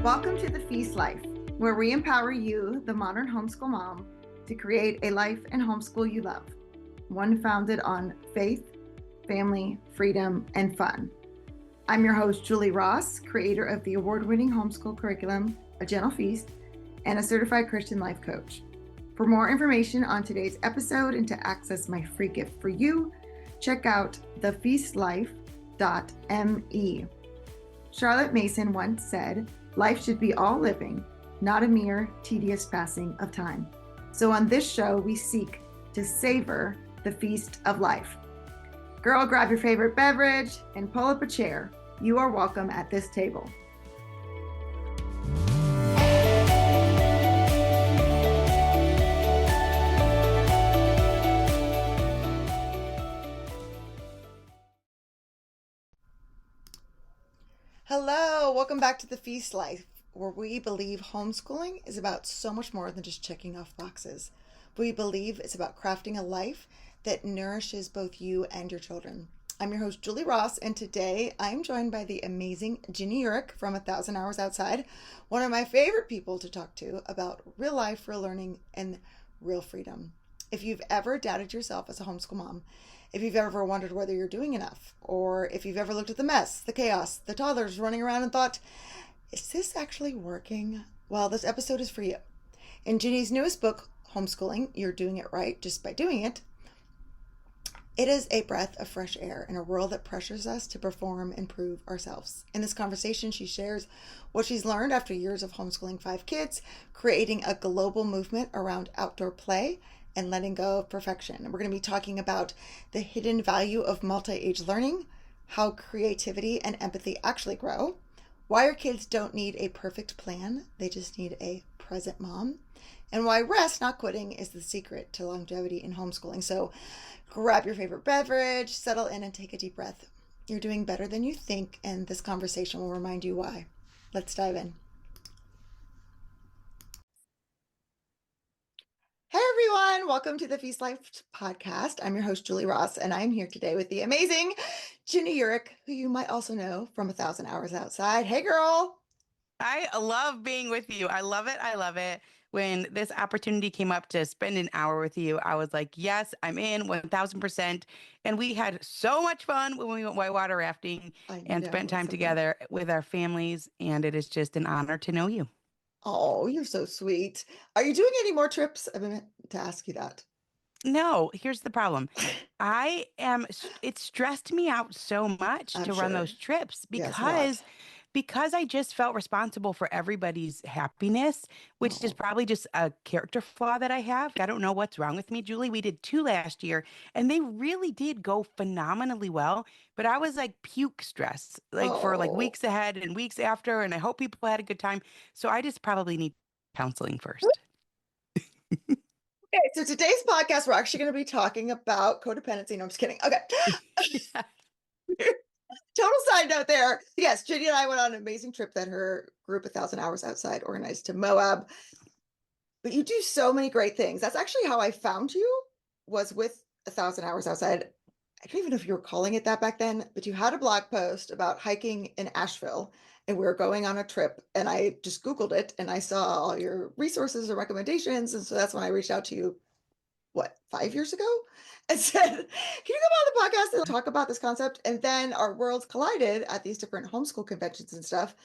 Welcome to The Feast Life, where we empower you, the modern homeschool mom, to create a life and homeschool you love, one founded on faith, family, freedom, and fun. I'm your host, Julie Ross, creator of the award-winning homeschool curriculum, A Gentle Feast, and a certified Christian life coach. For more information on today's episode and to access my free gift for you, check out thefeastlife.me. Charlotte Mason once said, "Life should be all living, not a mere tedious passing of time." So on this show, we seek to savor the feast of life. Girl, grab your favorite beverage and pull up a chair. You are welcome at this table. Hello, welcome back to The Feast Life, where we believe homeschooling is about so much more than just checking off boxes. We believe it's about crafting a life that nourishes both you and your children. I'm your host, Julie Ross, and today I'm joined by the amazing Ginny Yurich from 1,000 Hours Outside, one of my favorite people to talk to about real life, real learning, and real freedom. If you've ever doubted yourself as a homeschool mom, if you've ever wondered whether you're doing enough, or if you've ever looked at the mess, the chaos, the toddlers running around and thought, is this actually working? Well, this episode is for you. In Ginny's newest book, Homeschooling, You're Doing It Right Just by Doing It, it is a breath of fresh air in a world that pressures us to perform and prove ourselves. In this conversation, she shares what she's learned after years of homeschooling 5 kids, creating a global movement around outdoor play, and letting go of perfection. And we're going to be talking about the hidden value of multi-age learning, how creativity and empathy actually grow, why your kids don't need a perfect plan, they just need a present mom, and why rest, not quitting, is the secret to longevity in homeschooling. So grab your favorite beverage, settle in, and take a deep breath. You're doing better than you think, and this conversation will remind you why. Let's dive in. Hey everyone, welcome to the Feast Life podcast. I'm your host, Julie Ross, and I'm here today with the amazing Ginny Yurich, who you might also know from 1,000 Hours Outside. Hey girl. I love being with you. I love it. I love it. When this opportunity came up to spend an hour with you, I was like, yes, I'm in 1000%. And we had so much fun when we went whitewater rafting and spent time together with our families. And it is just an honor to know you. Oh, you're so sweet. Are you doing any more trips? I meant to ask you that. No, here's the problem. It stressed me out so much to run those trips because I just felt responsible for everybody's happiness, which is probably just a character flaw that I have. I don't know what's wrong with me, Julie. We did 2 last year and they really did go phenomenally well, but I was like puke stress, for like weeks ahead and weeks after, and I hope people had a good time. So I just probably need counseling first. Okay, so today's podcast, we're actually going to be talking about codependency. No, I'm just kidding. Okay. Total side note there. Yes, Ginny and I went on an amazing trip that her group, 1,000 Hours Outside, organized to Moab. But you do so many great things. That's actually how I found you, was with 1,000 Hours Outside. I don't even know if you were calling it that back then, but you had a blog post about hiking in Asheville, and we were going on a trip, and I just Googled it, and I saw all your resources and recommendations, and so that's when I reached out to you, 5 years ago, and said, can you come on the podcast and talk about this concept? And then our worlds collided at these different homeschool conventions and stuff,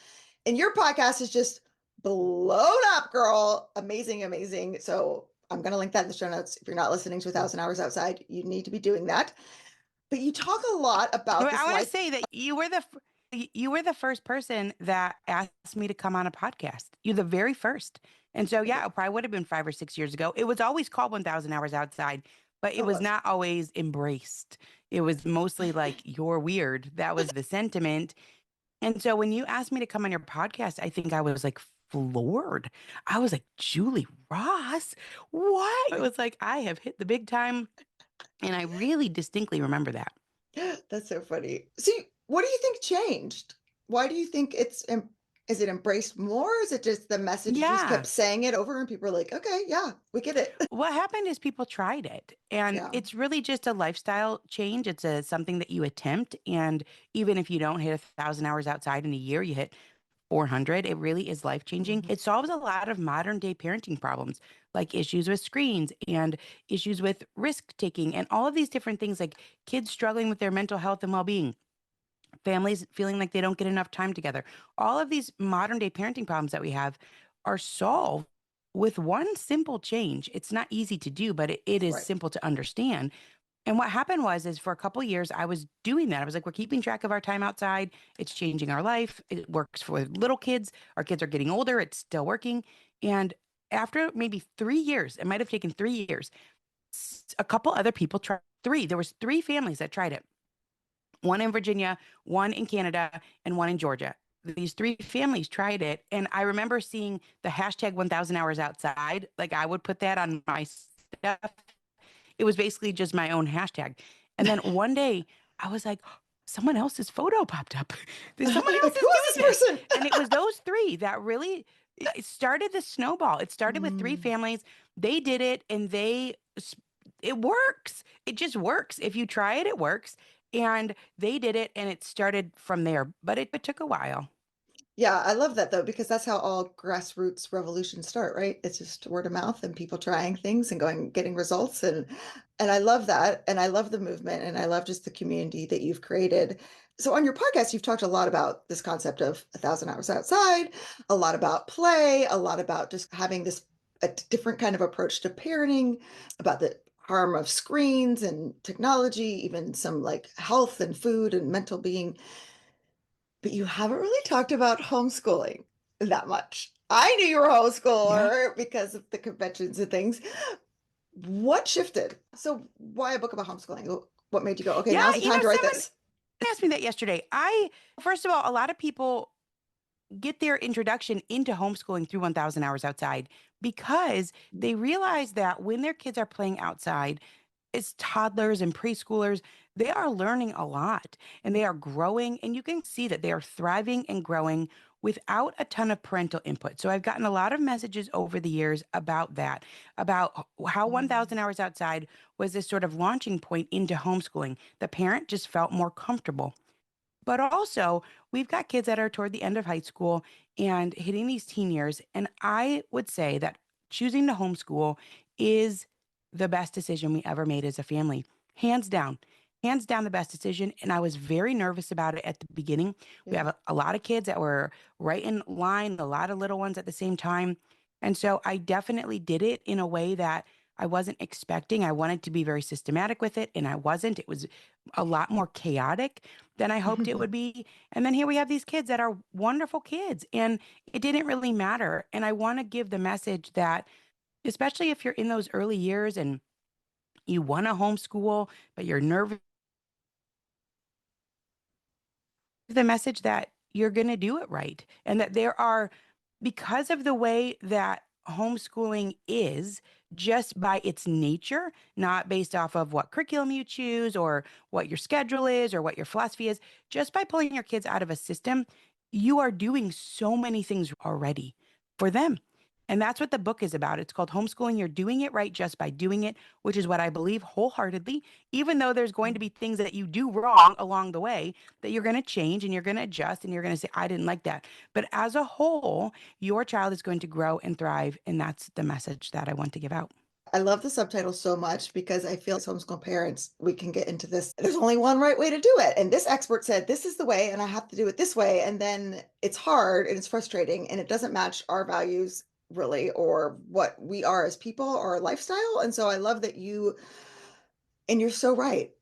and your podcast is just blown up, girl. Amazing, amazing. So I'm going to link that in the show notes. If you're not listening to 1,000 Hours Outside, you need to be doing that. But you talk a lot about I want to say that you were the first person that asked me to come on a podcast. You're the very first. And so, yeah, it probably would have been 5 or 6 years ago. It was always called 1,000 Hours Outside, but it was not always embraced. It was mostly like, you're weird. That was the sentiment. And so when you asked me to come on your podcast, I think I was like floored. I was like, Julie Ross, what? It was like, I have hit the big time. And I really distinctly remember that. That's so funny. See, what do you think changed? Why do you think is it embraced more? Is it just the message you just kept saying it over and people are like, okay, yeah, we get it? What happened is people tried it, and it's really just a lifestyle change. It's something that you attempt. And even if you don't hit 1,000 hours outside in a year, you hit 400. It really is life changing. Mhm. It solves a lot of modern day parenting problems, like issues with screens and issues with risk taking and all of these different things, like kids struggling with their mental health and well being, families feeling like they don't get enough time together. All of these modern day parenting problems that we have are solved with one simple change. It's not easy to do, but it is Right. simple to understand. And what happened was, is for a couple years, I was doing that. I was like, we're keeping track of our time outside. It's changing our life. It works for little kids. Our kids are getting older. It's still working. And after maybe 3 years, it might have taken 3 years, a couple other people tried three. There was three families that tried it. One in Virginia, one in Canada, and one in Georgia. These three families tried it. And I remember seeing the hashtag 1000 hours outside. Like I would put that on my stuff. It was basically just my own hashtag. And then one day I was like, someone else's photo popped up. Someone else Like, is who is doing this this. person? And it was those three that really it started the snowball. It started with three Mm. families. They did it and it works. It just works. If you try it, it works. And they did it and it started from there. But it took a while. Yeah, I love that though, because that's how all grassroots revolutions start, right? It's just word of mouth and people trying things and going getting results and I love that and I love the movement and I love just the community that you've created. So on your podcast, you've talked a lot about this concept of 1,000 hours outside, a lot about play, a lot about just having this a different kind of approach to parenting, about the harm of screens and technology, even some like health and food and mental being. But you haven't really talked about homeschooling that much. I knew you were a Yeah. homeschooler because of the conventions and things. What shifted? So why a book about homeschooling? What made you go, okay, Yeah. now's the time to write Someone this? asked me that yesterday. First of all, a lot of people get their introduction into homeschooling through 1000 hours outside because they realize that when their kids are playing outside, as toddlers and preschoolers, they are learning a lot and they are growing. And you can see that they are thriving and growing without a ton of parental input. So I've gotten a lot of messages over the years about that, about how Mm. 1000 hours outside was this sort of launching point into homeschooling. The parent just felt more comfortable. But also, we've got kids that are toward the end of high school and hitting these teen years. And I would say that choosing to homeschool is the best decision we ever made as a family. Hands down, hands down, the best decision. And I was very nervous about it at the beginning. We Yeah. have a lot of kids that were right in line, a lot of little ones at the same time. And so I definitely did it in a way that I wasn't expecting. I wanted to be very systematic with it, and I wasn't. It was a lot more chaotic than I hoped it would be. And then here we have these kids that are wonderful kids, and it didn't really matter. And I want to give the message that, especially if you're in those early years and you want to homeschool, but you're nervous, the message that you're going to do it right. And that there are, because of the way that homeschooling is, just by its nature, not based off of what curriculum you choose or what your schedule is or what your philosophy is, just by pulling your kids out of a system, you are doing so many things already for them. And that's what the book is about. It's called Homeschooling. You're doing it right just by doing it, which is what I believe wholeheartedly, even though there's going to be things that you do wrong along the way that you're going to change and you're going to adjust and you're going to say, I didn't like that. But as a whole, your child is going to grow and thrive. And that's the message that I want to give out. I love the subtitle so much because I feel as homeschool parents, we can get into this. There's only one right way to do it. And this expert said, this is the way, and I have to do it this way. And then it's hard and it's frustrating and it doesn't match our values really or what we are as people or our lifestyle. And so I love that and you're so right.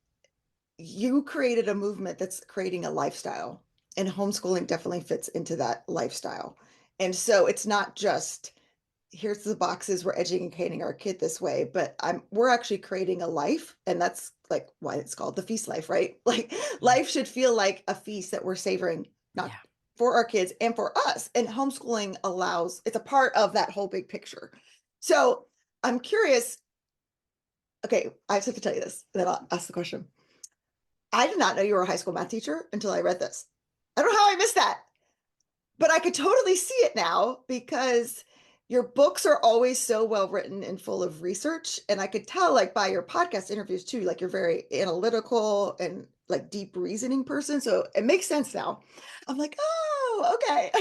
You created a movement that's creating a lifestyle, and homeschooling definitely fits into that lifestyle. And so it's not just here's the boxes, we're educating our kid this way, but we're actually creating a life, and that's like why it's called the feast life, right? Like Yeah. life should feel like a feast that we're savoring, not Yeah. for our kids and for us. And homeschooling allows it's a part of that whole big picture. So I'm curious. Okay, I just have to tell you this, and then I'll ask the question. I did not know you were a high school math teacher until I read this. I don't know how I missed that, but I could totally see it now because your books are always so well written and full of research. And I could tell, like, by your podcast interviews too, like, you're very analytical and like deep reasoning person. So it makes sense now. I'm like, oh, okay.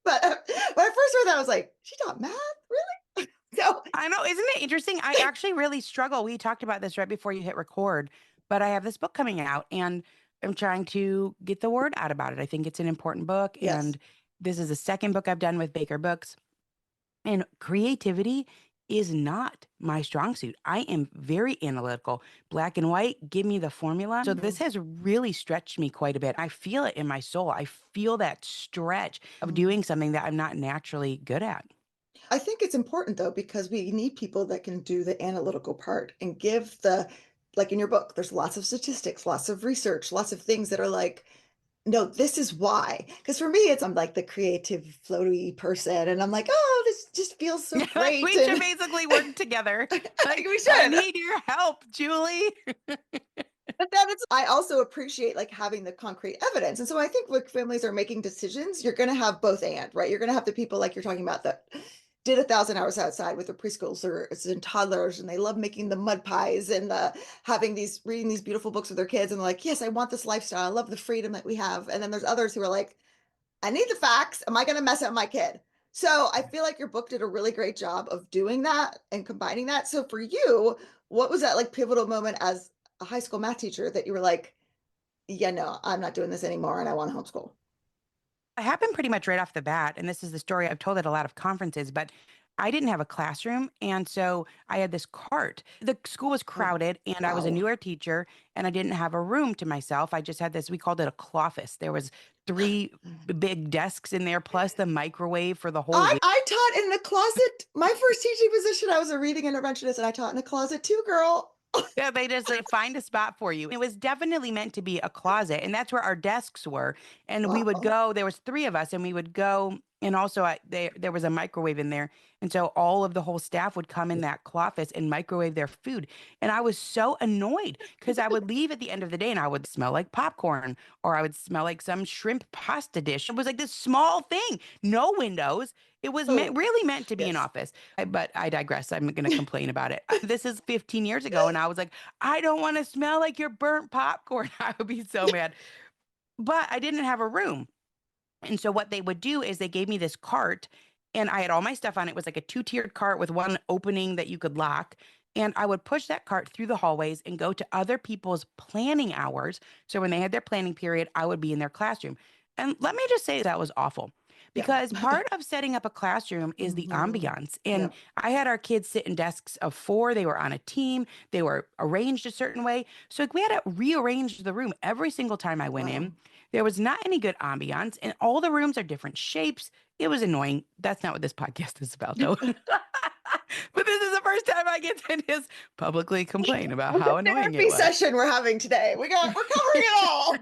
But when I first read that, I was like, she taught math? Really? So, I know. Isn't it interesting? I actually really struggle. We talked about this right before you hit record, but I have this book coming out and I'm trying to get the word out about it. I think it's an important book. yes. And this is the second book I've done with Baker Books. And creativity is not my strong suit. I am very analytical, black and white. Give me the formula. So this Mhm. has really stretched me quite a bit. I feel it in my soul. I feel that stretch of Mhm. doing something that I'm not naturally good at. I think it's important though, because we need people that can do the analytical part and give the, like in your book, there's lots of statistics, lots of research, lots of things that are like, no, this is why. Because for me, I'm like the creative, floaty person, and I'm like, oh, this just feels so Yeah, like great. we should And basically work together. Like, we I should. need your help, Julie. But then I also appreciate like having the concrete evidence. And so I think when families are making decisions, you're going to have both and, right? You're going to have the people like you're talking about that did 1,000 hours outside with their preschoolers and toddlers, and they love making the mud pies and having these reading these beautiful books with their kids, and they're like, yes, I want this lifestyle. I love the freedom that we have. And then there's others who are like, I need the facts. Am I going to mess up my kid? So I feel like your book did a really great job of doing that and combining that. So for you, what was that like pivotal moment as a high school math teacher that you were like, yeah, no, I'm not doing this anymore and I want to homeschool? It happened pretty much right off the bat. And this is the story I've told at a lot of conferences, but I didn't have a classroom. And so I had this cart. The school was Oh, crowded and I was a wow. newer teacher and I didn't have a room to myself. I just had this, we called it a cloffice. There was three big desks in there, plus the microwave for the whole week. I taught in the closet. My first teaching position, I was a reading interventionist and I taught in the closet too, girl. Yeah, they just like find a spot for you. It was definitely meant to be a closet, and that's where our desks were. And we would Wow. go. There was three of us, and we would go. And also, there was a microwave in there, and so all of the whole staff would come in that office and microwave their food. And I was so annoyed because I would leave at the end of the day, and I would smell like popcorn, or I would smell like some shrimp pasta dish. It was like this small thing, no windows. It was Oh, really meant to be an yes. office. But I digress. I'm going to complain about it. This is 15 years ago, and I was like, I don't want to smell like your burnt popcorn. I would be so mad. But I didn't have a room. And so what they would do is they gave me this cart and I had all my stuff on it. It was like a two-tiered cart with one opening that you could lock. And I would push that cart through the hallways and go to other people's planning hours. So when they had their planning period, I would be in their classroom. And let me just say that was awful Yeah. because part of setting up a classroom is the Mhm. ambiance. And Yep. I had our kids sit in desks of four. They were on a team. They were arranged a certain way. So like, we had to rearrange the room every single time I went Wow. in. There was not any good ambiance, and all the rooms are different shapes. It was annoying. That's not what this podcast is about, though. But this is the first time I get to just publicly complain about It's a how annoying it therapy was. session we're having today. We're covering it all.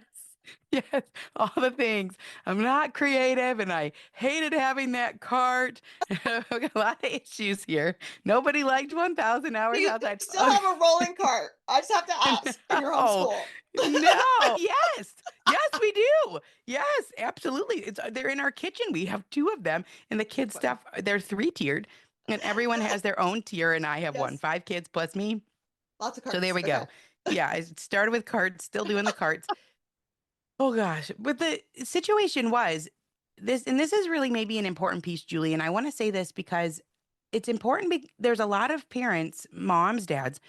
Yes, all the things. I'm not creative and I hated having that cart. I've got a lot of issues here. Nobody liked 1,000 hours You outside. still have a rolling cart. I just have to ask in your No, homeschool. no. Yes, yes, we do. Yes, absolutely. They're in our kitchen. We have two of them, and the kids' Fun. stuff, they're three tiered, and everyone has their own tier, and I have one. Yes. 5 kids plus me. Lots of So there carts. we Okay. go. Yeah, I started with carts, still doing the carts. Oh gosh. But the situation was this, and this is really maybe an important piece, Julie. And I want to say this because it's important. There's a lot of parents, moms, dads,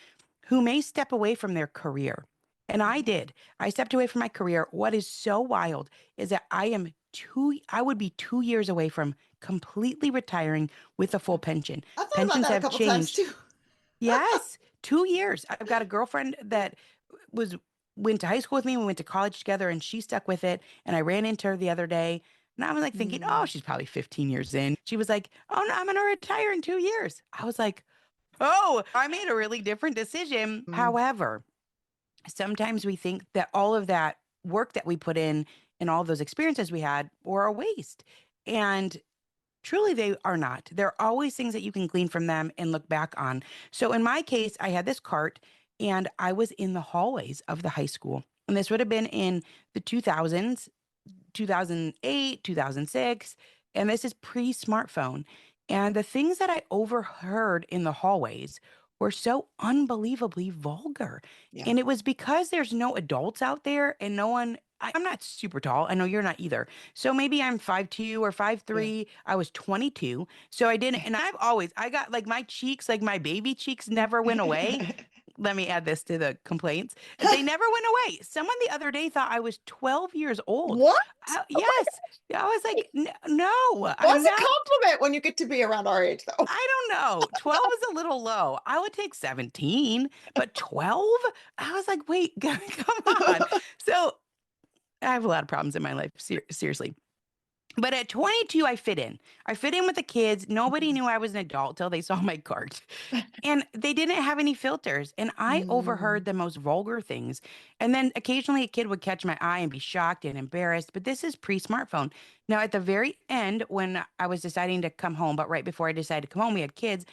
who may step away from their career. And I Mhm. did. I stepped away from my career. What is so wild is that I would be 2 years away from completely retiring with a full pension. I've thought about Pensions that a have couple times changed. too. Yes, 2 years. I've got a girlfriend that was went to high school with me. We went to college together, and she stuck with it. And I ran into her the other day, and I was like thinking, oh, Mm, she's probably 15 years in. She was like, oh no, I'm gonna retire in 2 years. I was like, oh, I made a really different decision. mm. However, sometimes we think that all of that work that we put in and all those experiences we had were a waste. And truly, they are not. There are always things that you can glean from them and look back on. So, in my case, I had this cart and I was in the hallways of the high school. And this would have been in the 2000s, 2008, 2006. And this is pre smartphone. And the things that I overheard in the hallways were so unbelievably vulgar. Yeah. And it was because there's no adults out there and no one. I'm not super tall. I know you're not either. So maybe I'm 5'2" or Yeah. 5'3". I was 22. So I didn't, and I got like my cheeks, like my baby cheeks never went away. Let me add this to the complaints. They never went away. Someone the other day thought I was 12 years old. What? Oh my Yes. I was like, no, I'm What's a not. compliment when you get to be around our age, though? I don't know. 12 is a little low. I would take 17, but 12? I was like, wait, come on. So I have a lot of problems in my life, seriously. But at 22, I fit in. I fit in with the kids. Nobody knew I was an adult till they saw my cart. And they didn't have any filters. And I overheard Mm, the most vulgar things. And then occasionally a kid would catch my eye and be shocked and embarrassed. But this is pre-smartphone. Now, at the very end, when I was deciding to come home, but right before I decided to come home, we had kids,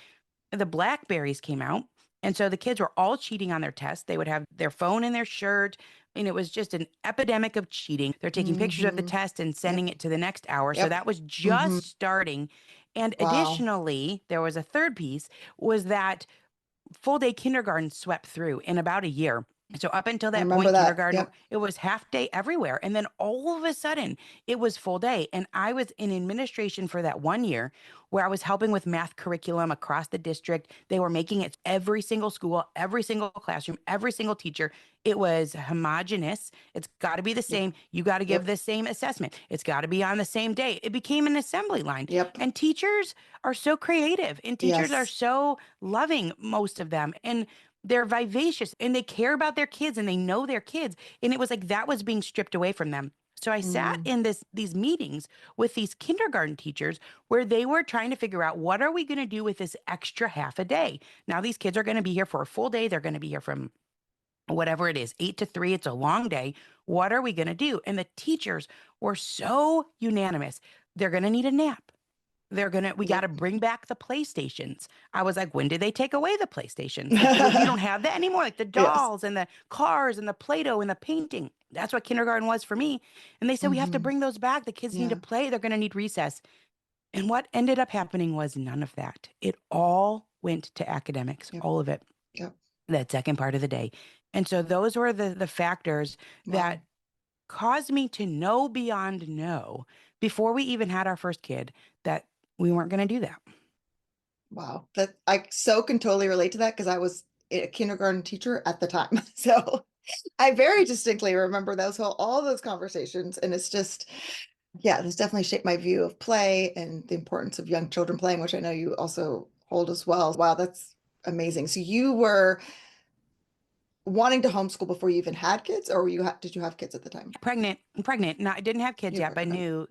the Blackberries came out. And so the kids were all cheating on their tests. They would have their phone in their shirt. And it was just an epidemic of cheating. They're taking pictures of the hmm test and Yep. sending it to the next hour. So Yep. that was hmm just starting. And Wow. additionally, there was a third piece was that full day kindergarten swept through in about a year. So up until I that remember point, that. kindergarten, Yep. it was half day everywhere. And then all of a sudden, it was full day. And I was in administration for that 1 year where I was helping with math curriculum across the district. They were making it every single school, every single classroom, every single teacher. It was homogenous. It's got to be the Yep. same. You got to give Yep. the same assessment. It's got to be on the same day. It became an assembly line. Yep. And teachers are so creative and teachers are Yes. so loving, most of them. And they're vivacious and they care about their kids and they know their kids. And it was like that was being stripped away from them. So I sat Mm. in these meetings with these kindergarten teachers where they were trying to figure out what are we going to do with this extra half a day. Now these kids are going to be here for a full day. They're going to be here from whatever it is, 8 to 3. It's a long day. What are we going to do? And the teachers were so unanimous. They're going to need a nap. We got Yep. to bring back the PlayStations. I was like, when did they take away the PlayStations? Like, well, you don't have that anymore. Like the Yes. dolls and the cars and the Play-Doh and the painting. That's what kindergarten was for me. And they said, we have to hmm bring those back. The kids need to Yeah. play. They're going to need recess. And what ended up happening was none of that. It all went to academics, Yep. all of it, Yep. that second part of the day. And so those were the factors that Wow. caused me to know beyond know before we even had our first kid that we weren't going to do that. Wow. That I so can totally relate to that because I was a kindergarten teacher at the time. So I very distinctly remember all those conversations. And it's just, yeah, this definitely shaped my view of play and the importance of young children playing, which I know you also hold as well. Wow, that's amazing. So you were wanting to homeschool before you even had kids, or did you have kids at the time? I'm pregnant. Now, I didn't have kids You yet, were, but I okay. knew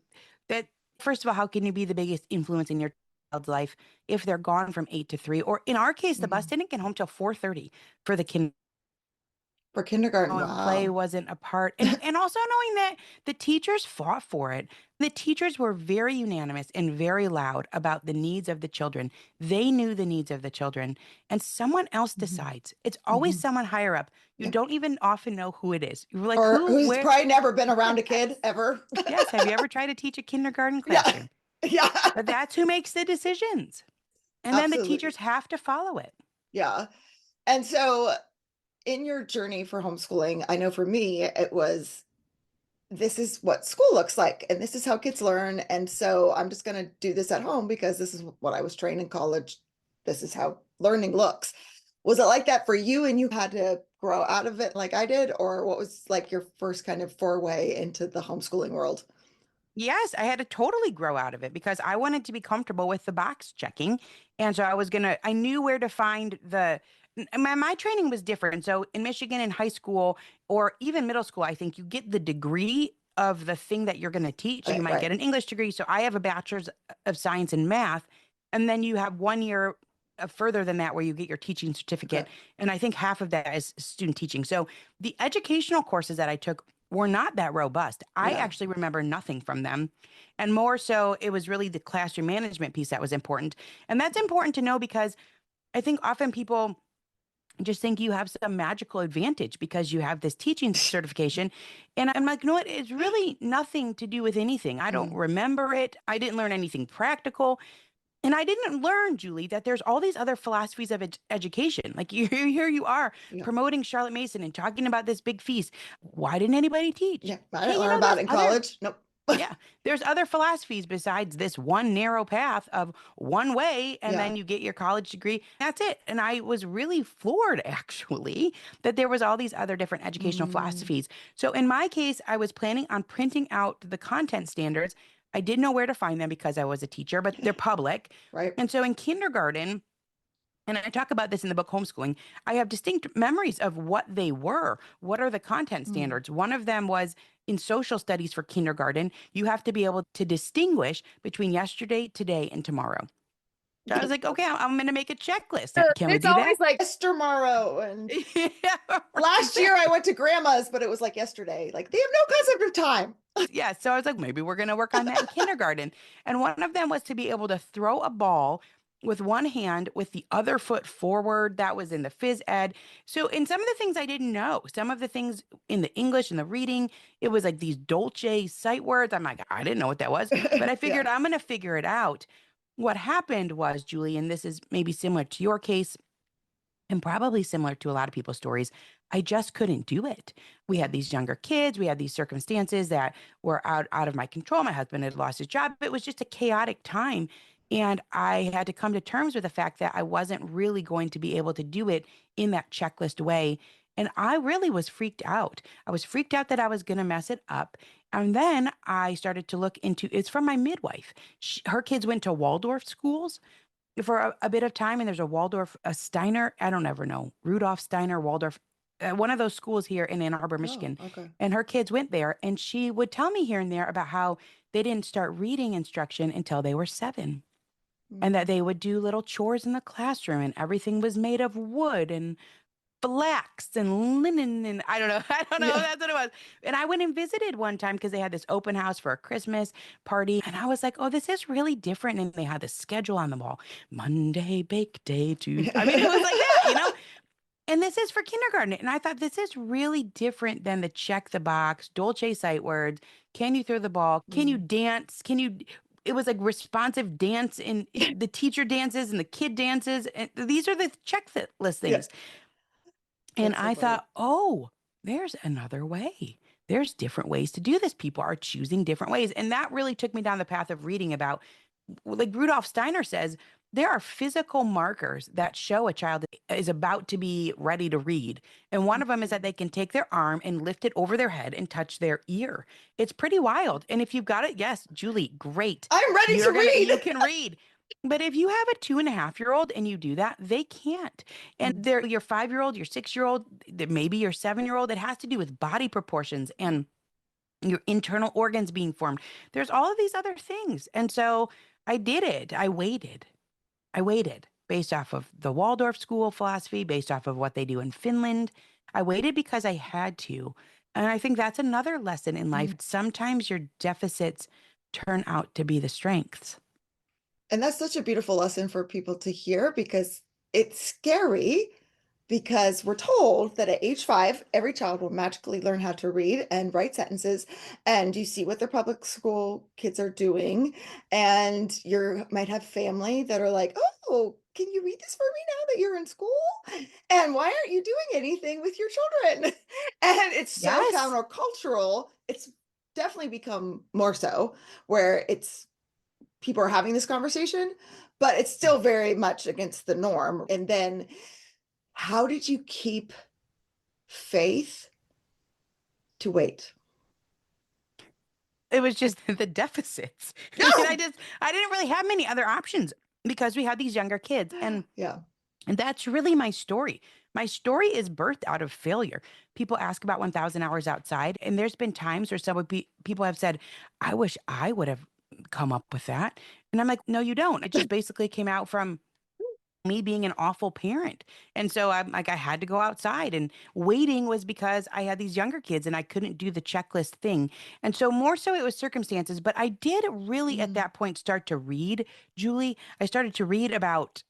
that, first of all, how can you be the biggest influence in your child's life if they're gone from 8 to 3? Or in our case, the bus Mhm. didn't get home till 4:30 for the kids. For kindergarten, And play wow. wasn't a part. And also knowing that the teachers fought for it. The teachers were very unanimous and very loud about the needs of the children. They knew the needs of the children, and someone else Mhm. decides. It's always Mhm. someone higher up. You Yep. don't even often know who it is. You're like, Or who, who's where? probably never been around a kid Yes. ever. Yes. Have you ever tried to teach a kindergarten Yeah. classroom? Yeah. But that's who makes the decisions. And then the Absolutely. teachers have to follow it. Yeah. And so in your journey for homeschooling, I know for me, it was this is what school looks like, and this is how kids learn. And so I'm just going to do this at home because this is what I was trained in college. This is how learning looks. Was it like that for you and you had to grow out of it like I did? Or what was like your first kind of foray into the homeschooling world? Yes, I had to totally grow out of it because I wanted to be comfortable with the box checking. And so I knew where to find my training was different. So in Michigan in high school or even middle school, I think you get the degree of the thing that you're going to teach. So you Right, might right. get an English degree. So I have a bachelor's of science in math. And then you have 1 year further than that where you get your teaching Okay. certificate. And I think half of that is student teaching. So the educational courses that I took were not that robust. I Yeah. actually remember nothing from them. And more so, it was really the classroom management piece that was important. And that's important to know because I think often people just think you have some magical advantage because you have this teaching certification. And I'm like, no, it's really nothing to do with anything. I don't Mm, remember it. I didn't learn anything practical. And I didn't learn, Julie, that there's all these other philosophies of education. Like here you are Yeah. promoting Charlotte Mason and talking about this big feast. Why didn't anybody teach? Yeah. I Hey, didn't learn about it in college. Nope. yeah, there's other philosophies besides this one narrow path of one way, and Yeah. then you get your college degree. That's it. And I was really floored, actually, that there was all these other different educational Mm, philosophies. So in my case, I was planning on printing out the content standards. I didn't know where to find them because I was a teacher, but they're public. right. And so in kindergarten, and I talk about this in the book Homeschooling. I have distinct memories of what they were. What are the content Mm. standards? One of them was in social studies for kindergarten, you have to be able to distinguish between yesterday, today, and tomorrow. So I was like, okay, I'm going to make a checklist. Can we It's do that? always like Esther Morrow. And Yeah, last year I exactly. went to grandma's, but it was like yesterday. Like they have no concept of time. Yeah. So I was like, maybe we're going to work on that in kindergarten. And one of them was to be able to throw a ball with one hand with the other foot forward. That was in the phys ed. So in some of the things I didn't know, some of the things in the English and the reading, it was like these dolce sight words. I'm like, I didn't know what that was, but I Yeah. figured I'm going to figure it out. What happened was, Julie, and this is maybe similar to your case, and probably similar to a lot of people's stories, I just couldn't do it. We Yeah. had these younger kids, we had these circumstances that were out of my control. My husband had lost his job. It was just a chaotic time. And I had to come to terms with the fact that I wasn't really going to be able to do it in that checklist way. And I really was freaked out. I was freaked out that I was going to mess it up. And then I started to look into it's from my midwife. Her kids went to Waldorf schools for a bit of time, and there's a Waldorf, a Steiner, I don't ever know, Rudolph Steiner, Waldorf, one of those schools here in Ann Arbor, Oh, Michigan. okay. And her kids went there, and she would tell me here and there about how they didn't start reading instruction until they were 7, and that Mm. they would do little chores in the classroom, and everything was made of wood and flax and linen and I don't know. I don't know. Yeah. That's what it was. And I went and visited one time because they had this open house for a Christmas party. And I was like, oh, this is really different. And they had the schedule on the wall. Monday, bake day, Tuesday. I mean, it was like that. And this is for kindergarten. And I thought this is really different than the check the box, dolce sight words. Can you throw the ball? Can you Mm. dance? It was like responsive dance and the teacher dances and the kid dances. And these are the checklist Yeah. things. And That's so I funny. thought, oh, there's another way. There's different ways to do this. People are choosing different ways. And that really took me down the path of reading about, like Rudolf Steiner says, there are physical markers that show a child is about to be ready to read. And one of them is that they can take their arm and lift it over their head and touch their ear. It's pretty wild. And if you've got it, yes, Julie, great. I'm ready to read. You can read. But if you have a 2.5-year-old and you do that, they can't. And Mm. they're your 5-year-old, your 6-year-old, maybe your 7-year-old. It has to do with body proportions and your internal organs being formed. There's all of these other things. And so I did it. I waited. I waited based off of the Waldorf school philosophy, based off of what they do in Finland. I waited because I had to. And I think that's another lesson in life. Mm. Sometimes your deficits turn out to be the strengths. And that's such a beautiful lesson for people to hear because it's scary because we're told that at age 5, every child will magically learn how to read and write sentences. And you see what their public school kids are doing. And you might have family that are like, oh, can you read this for me now that you're in school? And why aren't you doing anything with your children? And it's so Yes. countercultural. It's definitely become more so where it's people are having this conversation, but it's still very much against the norm. And then how did you keep faith to wait? It was just the deficits. I mean, No. I didn't really have many other options because we had these younger kids. Yeah. And that's really my story. My story is birthed out of failure. People ask about 1,000 hours outside, and there's been times where people have said, I wish I would have come up with that. And I'm like, no, you don't. It just basically came out from me being an awful parent. And so I'm like, I had to go outside, and waiting was because I had these younger kids and I couldn't do the checklist thing. And so more so it was circumstances, but I did really at Mm. that point start to read, Julie. I started to read about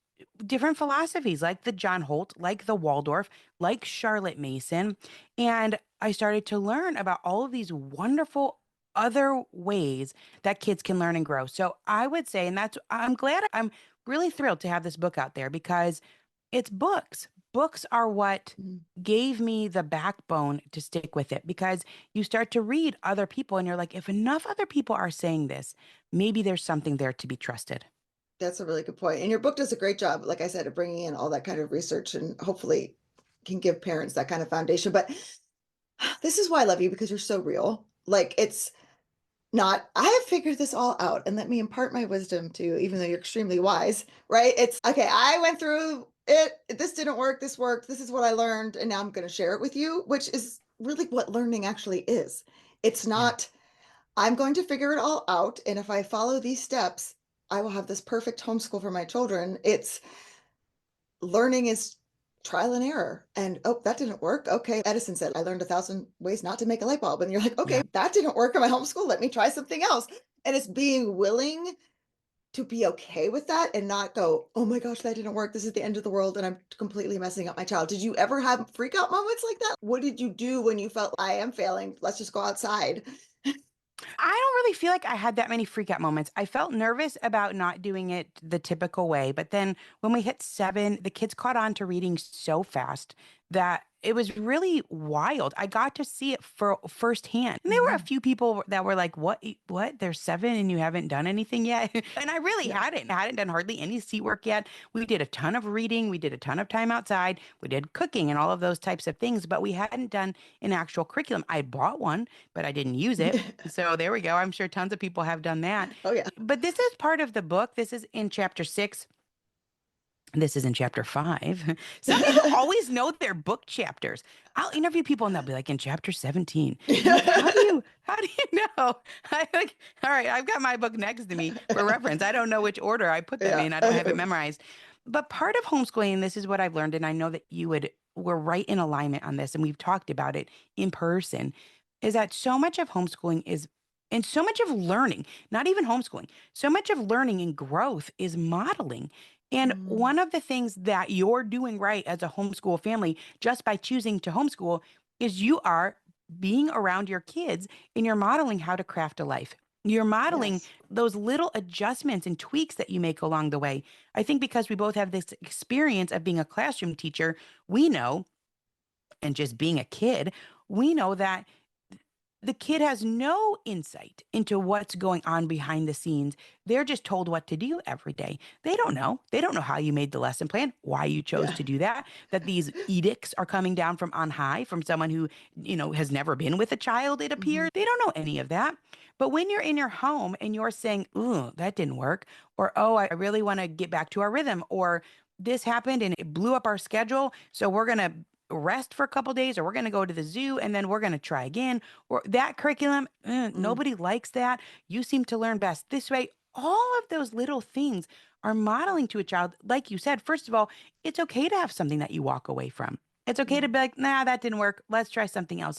different philosophies like the John Holt, like the Waldorf, like Charlotte Mason. And I started to learn about all of these wonderful other ways that kids can learn and grow. So I would say, and I'm really thrilled to have this book out there because it's books. Books are what Mhm. gave me the backbone to stick with it because you start to read other people and you're like, if enough other people are saying this, maybe there's something there to be trusted. That's a really good point. And your book does a great job, like I said, of bringing in all that kind of research and hopefully can give parents that kind of foundation. But this is why I love you because you're so real. Like it's not, I have figured this all out and let me impart my wisdom to you, even though you're extremely wise, right? It's okay, I went through it. This didn't work. This worked. This is what I learned. And now I'm going to share it with you, which is really what learning actually is. It's Yeah. not, I'm going to figure it all out. And if I follow these steps, I will have this perfect homeschool for my children. It's learning is trial and error. And oh, that didn't work. Okay. Edison said, I learned 1,000 ways not to make a light bulb. And you're like, okay, Yeah. that didn't work in my homeschool. Let me try something else. And it's being willing to be okay with that and not go, oh my gosh, that didn't work. This is the end of the world. And I'm completely messing up my child. Did you ever have freak out moments like that? What did you do when you felt I am failing? Let's just go outside. I don't really feel like I had that many freak out moments. I felt nervous about not doing it the typical way. But then when we hit 7, the kids caught on to reading so fast that it was really wild. I got to see it for firsthand. And there were a Mhm. few people that were like, what? There's 7 and you haven't done anything yet? And I really Yeah. hadn't. I hadn't done hardly any seat work yet. We did a ton of reading. We did a ton of time outside. We did cooking and all of those types of things, but we hadn't done an actual curriculum. I bought one, but I didn't use it. So there we go. I'm sure tons of people have done that. Oh yeah. But this is part of the book. This is in chapter 6. This is in chapter 5. Some people always know their book chapters. I'll interview people and they'll be like in chapter 17. I'm like, how do you know? I'm like, all right, I've got my book next to me for reference. I don't know which order I put them Yeah. in. I don't have it memorized. But part of homeschooling, this is what I've learned, and I know that we're right in alignment on this, and we've talked about it in person, is that so much of homeschooling is, and so much of learning, not even homeschooling, so much of learning and growth is modeling. And Mm, one of the things that you're doing right as a homeschool family, just by choosing to homeschool, is you are being around your kids and you're modeling how to craft a life. You're modeling yes. those little adjustments and tweaks that you make along the way. I think because we both have this experience of being a classroom teacher, we know, and just being a kid, we know that the kid has no insight into what's going on behind the scenes. They're just told what to do every day. They don't know. They don't know how you made the lesson plan, why you chose Yeah. to do that, that these edicts are coming down from on high from someone who, has never been with a child, it Mhm. appears. They don't know any of that. But when you're in your home and you're saying, ooh, that didn't work, or oh, I really want to get back to our rhythm, or this happened and it blew up our schedule. So we're going to rest for a couple days, or we're going to go to the zoo and then we're going to try again, or that curriculum, Mm, nobody likes that. You seem to learn best this way. All of those little things are modeling to a child. Like you said, first of all, it's okay to have something that you walk away from. It's okay to mhm, be like, nah, that didn't work. Let's try something else.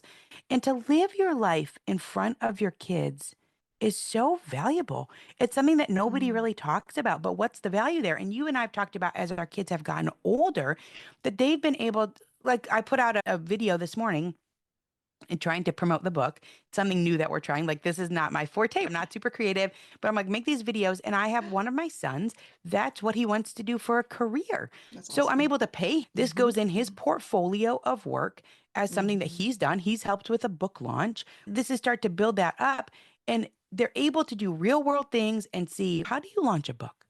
And to live your life in front of your kids is so valuable. It's something that nobody mm. really talks about. But what's the value there? And you and I have talked about as our kids have gotten older, that they've been able, like I put out a video this morning and trying to promote the book, something new that we're trying. Like, this is not my forte. I'm not super creative, but I'm like, make these videos. And I have one of my sons, that's what he wants to do for a career. That's So I'm awesome. able to pay. This Mhm, goes in his portfolio of work as something that mhm, he's done. He's helped with a book launch. This is start to build that up. And they're able to do real world things and see, how do you launch a book?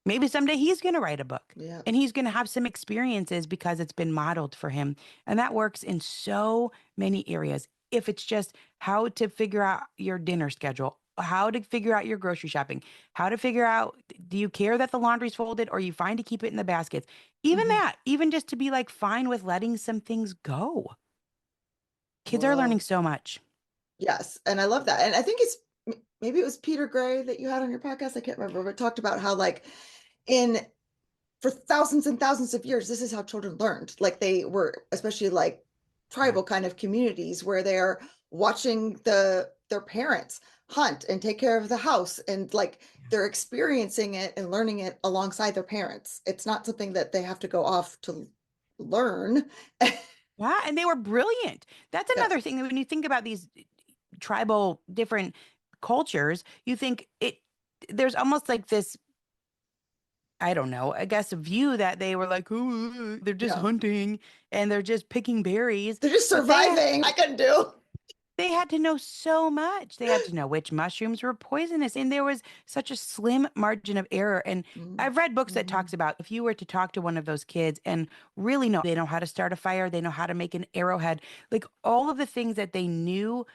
Maybe someday he's going to write a book yeah. and he's going to have some experiences because it's been modeled for him. And that works in so many areas. If it's just how to figure out your dinner schedule, how to figure out your grocery shopping, how to figure out, do you care that the laundry's folded or you fine to keep it in the baskets? Even Mhm. that, even just to be like fine with letting some things go. Kids are learning Well, so much. yes, and I love that. And I think maybe it was Peter Gray that you had on your podcast. I can't remember, but talked about how like in for thousands and thousands of years, this is how children learned. Like they were, especially like Yeah. tribal kind of communities where they're watching their parents hunt and take care of the house and like they're experiencing it and learning it alongside their parents. It's not something that they have to go off to learn. Yeah, and they were brilliant. That's Yes. another thing that when you think about these tribal, different cultures, you think there's almost like this, I don't know, I guess, a view that they were like, "Ooh, they're just Yeah. hunting and they're just picking berries." They're just But surviving. I couldn't do. they had to know so much. They had to know which mushrooms were poisonous, and there was such a slim margin of error. And I've read books that Mm-hmm. talks about if you were to talk to one of those kids and really know, they know how to start a fire, they know how to make an arrowhead, like all of the things that they knew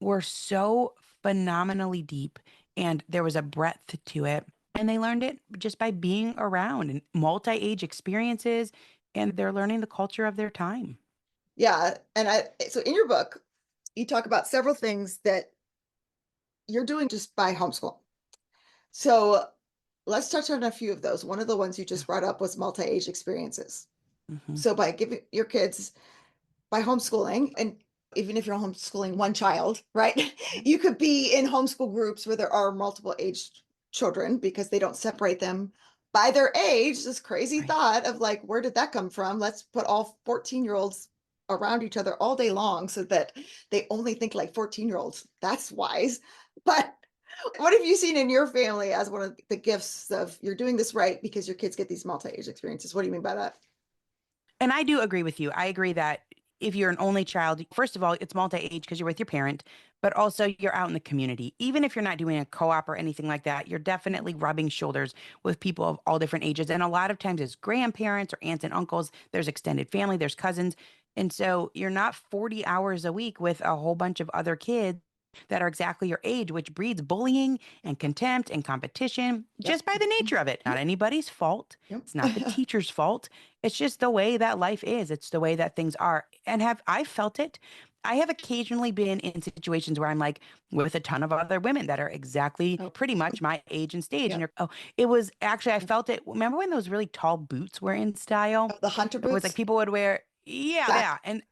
were so phenomenally deep, and there was a breadth to it. And they learned it just by being around and multi-age experiences, and they're learning the culture of their time. Yeah. So in your book, you talk about several things that you're doing just by homeschool. So let's touch on a few of those. One of the ones you Yeah. just brought up was multi-age experiences. Hmm. So by giving your kids, by homeschooling, and even if you're homeschooling one child, right? Yep. You could be in homeschool groups where there are multiple aged children because they don't separate them by their age. This crazy Right. thought of like, where did that come from? Let's put all 14-year-olds around each other all day long so that they only think like 14-year-olds. That's wise. But what have you seen in your family as one of the gifts of you're doing this right because your kids get these multi-age experiences? What do you mean by that? And I do agree with you. I agree that if you're an only child, first of all, it's multi-age because you're with your parent, but also you're out in the community. Even if you're not doing a co-op or anything like that, you're definitely rubbing shoulders with people of all different ages. And a lot of times it's grandparents or aunts and uncles, there's extended family, there's cousins. And so you're not 40 hours a week with a whole bunch of other kids that are exactly your age, which breeds bullying and contempt and competition Yep. just by the nature of it. Not anybody's fault. Yep. It's not the teacher's fault. It's just the way that life is. It's the way that things are. And have I felt it? I have occasionally been in situations where I'm like with a ton of other women that are exactly Oh, pretty much my age and stage. And yep. you're, oh, it was actually, I felt it. Remember when those really tall boots were in style? Oh, the hunter It was like boots. people would wear, yeah, That yeah. And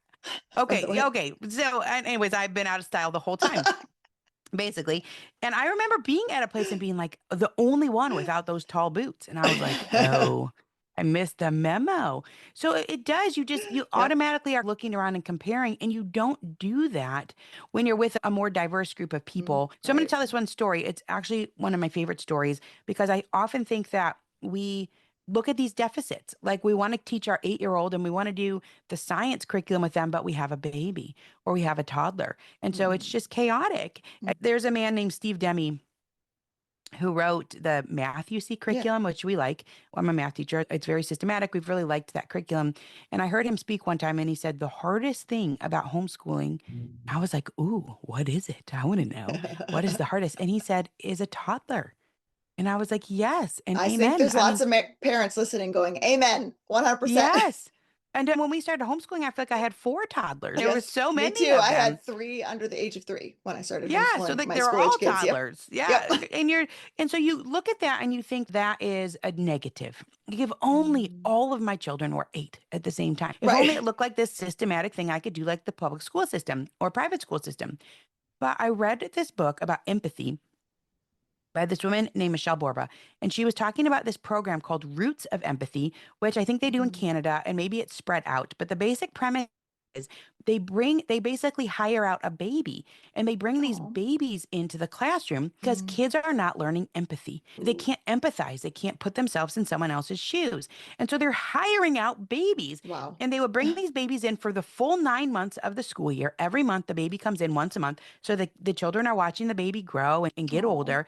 familiar. okay. So, anyways, I've been out of style the whole time basically. And I remember being at a place and being like the only one without those tall boots. And I was like, oh, I missed the memo. So it does. You Yep. automatically are looking around and comparing, and you don't do that when you're with a more diverse group of people. So I'm going to Right. tell this one story. It's actually one of my favorite stories because I often think that we look at these deficits. Like we want to teach our 8-year-old and we want to do the science curriculum with them, but we have a baby or we have a toddler. And so it's Mm, just chaotic. mm. There's a man named Steve Demi who wrote the math UC Yeah. curriculum, which we like. I'm a math teacher. It's very systematic. We've really liked that curriculum. And I heard him speak one time and he said, the hardest thing about homeschooling, I was like, ooh, what is it? I want to know. What is the hardest? And he said, is a toddler. And I was like, yes, and I think amen. there's I lots mean, of parents listening going, Amen, 100%. yes. And then when we started homeschooling, I feel like I had 4 toddlers. There were Yes, so me many too. of I them. had three under the age of 3 when I started Yeah, so homeschooling like my they were school age all kids. Yep. toddlers. Yeah. Yep. And so you look at that and you think that is a negative. If only Mm. all of my children were 8 at the same time. If only Right. it looked like this systematic thing I could do like the public school system or private school system. But I read this book about empathy by this woman named Michelle Borba. And she was talking about this program called Roots of Empathy, which I think they do in Mm. Canada and maybe it's spread out. But the basic premise is they basically hire out a baby and they bring these Oh. babies into the classroom because Mm. kids are not learning empathy. They Ooh. can't empathize, they can't put themselves in someone else's shoes. And so they're hiring out babies. Wow. And they would bring these babies in for the full 9 months of the school year. Every month, the baby comes in once a month. So the children are watching the baby grow and get Oh. older.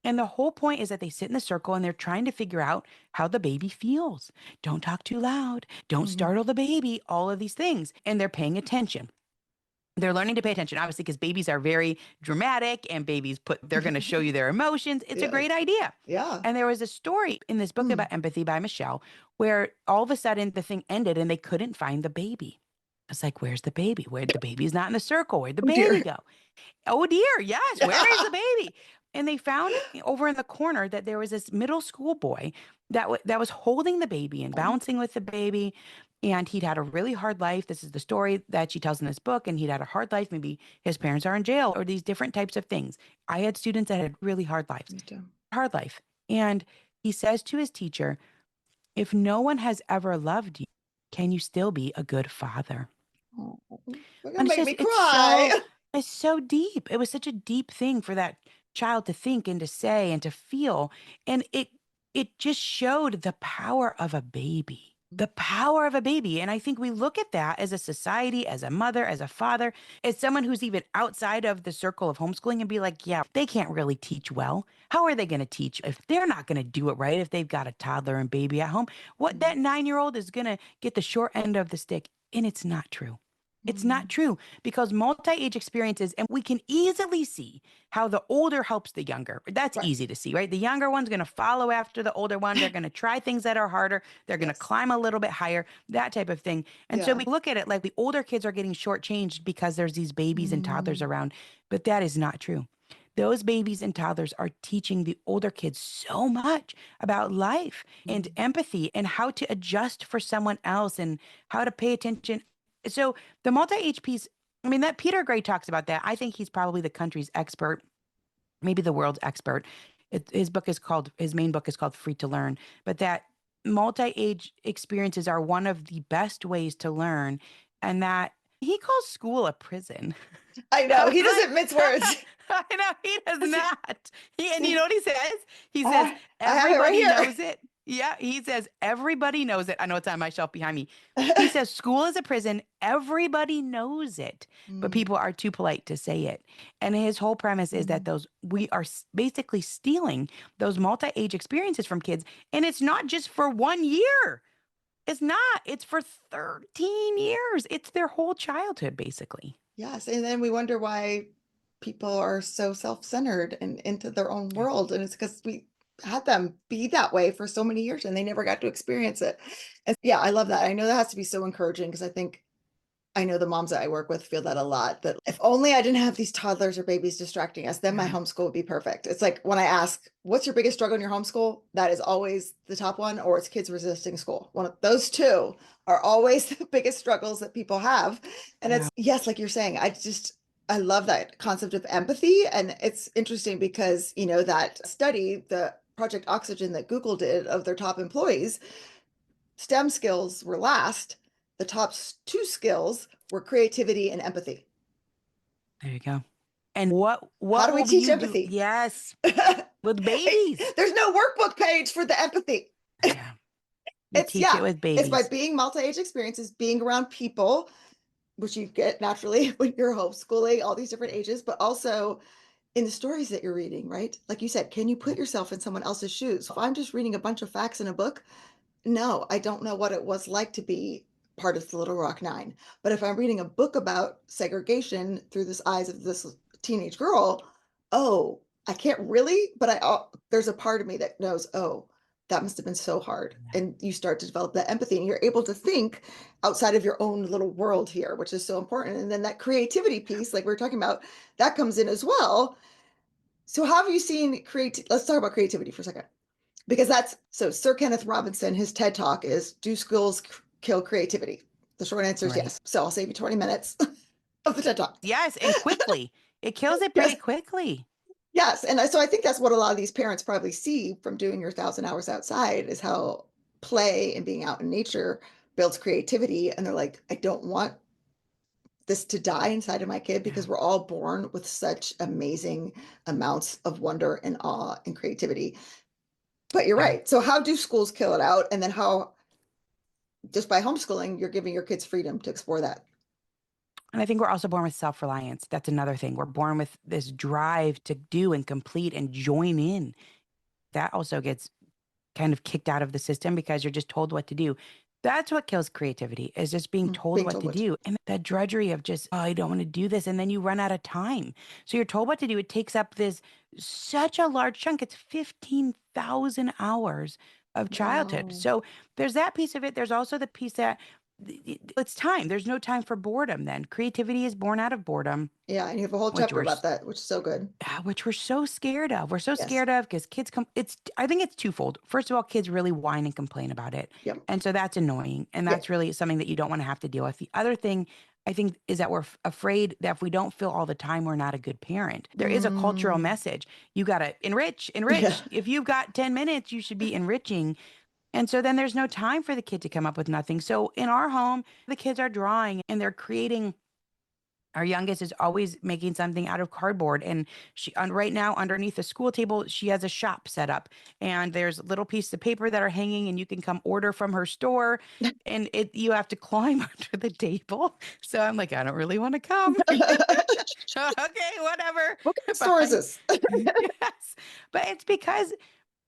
And the whole point is that they sit in the circle and they're trying to figure out how the baby feels. Don't talk too loud. Don't Mhm. startle the baby, all of these things. And they're paying attention. They're learning to pay attention, obviously, because babies are very dramatic and they're going to show you their emotions. It's a Yeah. great idea. Yeah. And there was a story in this book Mm. about empathy by Michelle where all of a sudden the thing ended and they couldn't find the baby. It's like, where's the baby? Where the baby's not in the circle? Where'd the Oh baby dear. go? Oh dear, yes. Where is the baby? And they found over in the corner that there was this middle school boy that was holding the baby and Oh. bouncing with the baby, and he'd had a really hard life. This is the story that she tells in this book, and he'd had a hard life. Maybe his parents are in jail or these different types of things. I had students that had really hard lives, Me too. hard life, and he says to his teacher, "If no one has ever loved you, can you still be a good father?" Oh, you're gonna And make me it's so cry. It's so deep. It was such a deep thing for that child to think and to say and to feel. And it just showed the power of a baby. The power of a baby. And I think we look at that as a society, as a mother, as a father, as someone who's even outside of the circle of homeschooling and be like, yeah, they can't really teach well. How are they going to teach if they're not going to do it right if they've got a toddler and baby at home? What that 9-year-old is going to get the short end of the stick. And it's not true. It's not Mm. true because multi-age experiences, and we can easily see how the older helps the younger. That's Right. easy to see, right? The younger one's going to follow after the older one. They're going to try things that are harder. They're going to Yes. climb a little bit higher, that type of thing. And so Yeah. we look at it like the older kids are getting shortchanged because there's these babies and toddlers Mm. around. But that is not true. Those babies and toddlers are teaching the older kids so much about life and Mm. empathy and how to adjust for someone else and how to pay attention. So the multi-age piece, I mean, that Peter Gray talks about that. I think he's probably the country's expert, maybe the world's expert. His main book is called Free to Learn, but that multi-age experiences are one of the best ways to learn, and that he calls school a prison. I I know. He was doesn't mince like, words. I know he does not. And you know what he says? He says, I have it right everybody here. knows it. Yeah, he says, everybody knows it. I know it's on my shelf behind me. He says, school is a prison. Everybody knows it, but Mm. people are too polite to say it. And his whole premise is that Mm. we are basically stealing those multi-age experiences from kids. And it's not just for 1 year. It's not. It's for 13 years. It's their whole childhood, basically. Yes. And then we wonder why people are so self-centered and into their own Yeah. world. And it's because we had them be that way for so many years and they never got to experience it. And yeah, I love that. I know that has to be so encouraging because I know the moms that I work with feel that a lot, that if only I didn't have these toddlers or babies distracting us, then my Yeah. homeschool would be perfect. It's like when I ask, what's your biggest struggle in your homeschool? That is always the top one, or it's kids resisting school. One of those two are always the biggest struggles that people have. And Yeah. it's, yes, like you're saying, I love that concept of empathy. And it's interesting because, that study, the Project Oxygen that Google did of their top employees, STEM skills were last. The top two skills were creativity and empathy. There you go. And what How what do we will teach you do? empathy? Yes, with babies. There's no workbook page for the empathy. Yeah, you It's, teach it yeah, with it's by babies. being multi-age experiences, being around people, which you get naturally when you're homeschooling, all these different ages, but also in the stories that you're reading, right? Like you said, can you put yourself in someone else's shoes? If I'm just reading a bunch of facts in a book, no, I don't know what it was like to be part of the Little Rock Nine. But if I'm reading a book about segregation through the eyes of this teenage girl, oh, I can't really, but there's a part of me that knows, oh, that must have been so hard. Yeah. And you start to develop that empathy and you're able to think outside of your own little world here, which is so important. And then that creativity piece, like we are talking about, that comes in as well. So how have you seen let's talk about creativity for a second, because that's so Sir Kenneth Robinson, his TED talk is, do schools kill creativity? The short answer is Right. yes. So I'll save you 20 minutes of the TED talk. Yes, and quickly. It kills it pretty Yes. quickly. Yes. And so I think that's what a lot of these parents probably see from doing your 1,000 hours outside, is how play and being out in nature builds creativity. And they're like, I don't want this to die inside of my kid, Yeah. because we're all born with such amazing amounts of wonder and awe and creativity. But you're Yeah. right. So how do schools kill it out? And then how, just by homeschooling, you're giving your kids freedom to explore that. And I think we're also born with self-reliance. That's another thing. We're born with this drive to do and complete and join in. That also gets kind of kicked out of the system because you're just told what to do. That's what kills creativity, is just being told Being what told to what to do. And that drudgery of just, oh, I don't want to do this. And then you run out of time. So you're told what to do. It takes up this such a large chunk. It's 15,000 hours of do. childhood. Wow. So there's that piece of it. There's also the piece that it's time. There's no time for boredom then. Creativity is born out of boredom, Yeah, and you have a whole which chapter we're about that, which is so good. which we're so scared of. We're so Yes. scared of because kids come. I think it's twofold. First of all, kids really whine and complain about it. Yep. And so that's annoying. And Yep. that's really something that you don't want to have to deal with. The other thing I think is that we're afraid that if we don't feel all the time, we're not a good parent. There is a cultural Mm. message. You got to enrich, Yeah. enrich. If you've got 10 minutes, you should be enriching. And so then there's no time for the kid to come up with nothing. So in our home, the kids are drawing and they're creating Our youngest is always making something out of cardboard. And right now, underneath the school table, she has a shop set up. And there's little pieces of paper that are hanging, and you can come order from her store. And you have to climb under the table. So I'm like, I don't really want to come. Okay, whatever. What kind of store is Bye. this? Yes. But it's because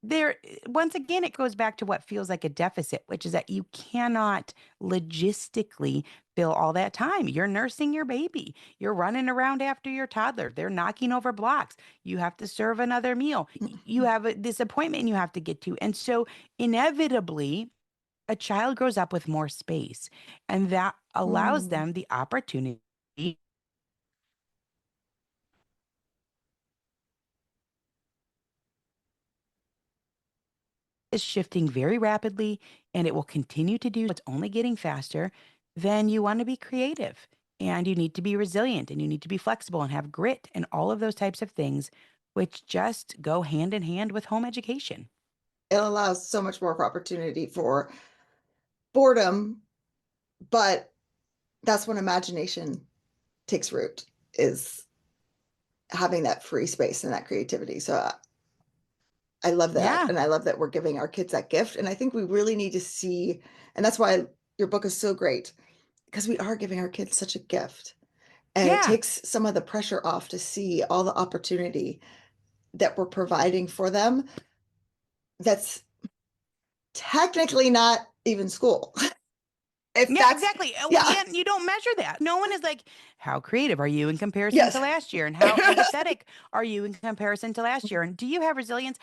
there, once again, it goes back to what feels like a deficit, which is that you cannot logistically fill all that time. You're nursing your baby, you're running around after your toddler, they're knocking over blocks, you have to serve another meal, you have this appointment you have to get to. And so, inevitably, a child grows up with more space, and that allows Mm. them the opportunity is shifting very rapidly, and it will continue to do so. It's only getting faster. Then you want to be creative, and you need to be resilient, and you need to be flexible and have grit and all of those types of things, which just go hand in hand with home education. It allows so much more opportunity for boredom, but that's when imagination takes root, is having that free space and that creativity. So I love that. Yeah. And I love that we're giving our kids that gift. And I think we really need to see, and that's why your book is so great, because we are giving our kids such a gift. And it Yeah. takes some of the pressure off to see all the opportunity that we're providing for them that's technically not even school. If Yeah, that's, exactly. Well, yeah, and you don't measure that. No one is like, how creative are you in comparison to yes. last year? And how empathetic are you in comparison to last year? And do you have resilience?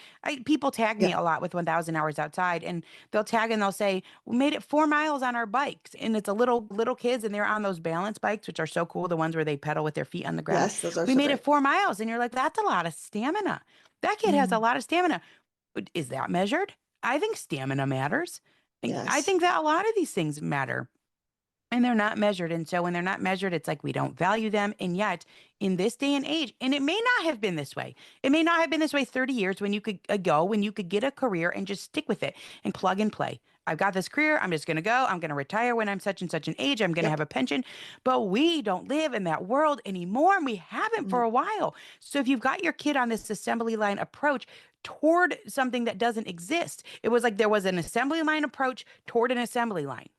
People tag me Yeah. a lot with 1,000 hours outside, and they'll tag and they'll say, we made it 4 miles on our bikes. And it's a little kids, and they're on those balance bikes, which are so cool, the ones where they pedal with their feet on the ground. Yes, those are We so made it great. 4 miles. And you're like, that's a lot of stamina. That kid has a Mm, lot of stamina. Is that measured? I think stamina matters. I yes. think that a lot of these things matter, and they're not measured. And so when they're not measured, it's like we don't value them. And yet, in this day and age, and it may not have been this way. It may not have been this way 30 years when you could when you could get a career and just stick with it and plug and play. I've got this career. I'm just going to go. I'm going to retire when I'm such and such an age. I'm going to Yep. have a pension. But we don't live in that world anymore. And we haven't for Mm, a while. So if you've got your kid on this assembly line approach toward something that doesn't exist, it was like there was an assembly line approach toward an assembly line.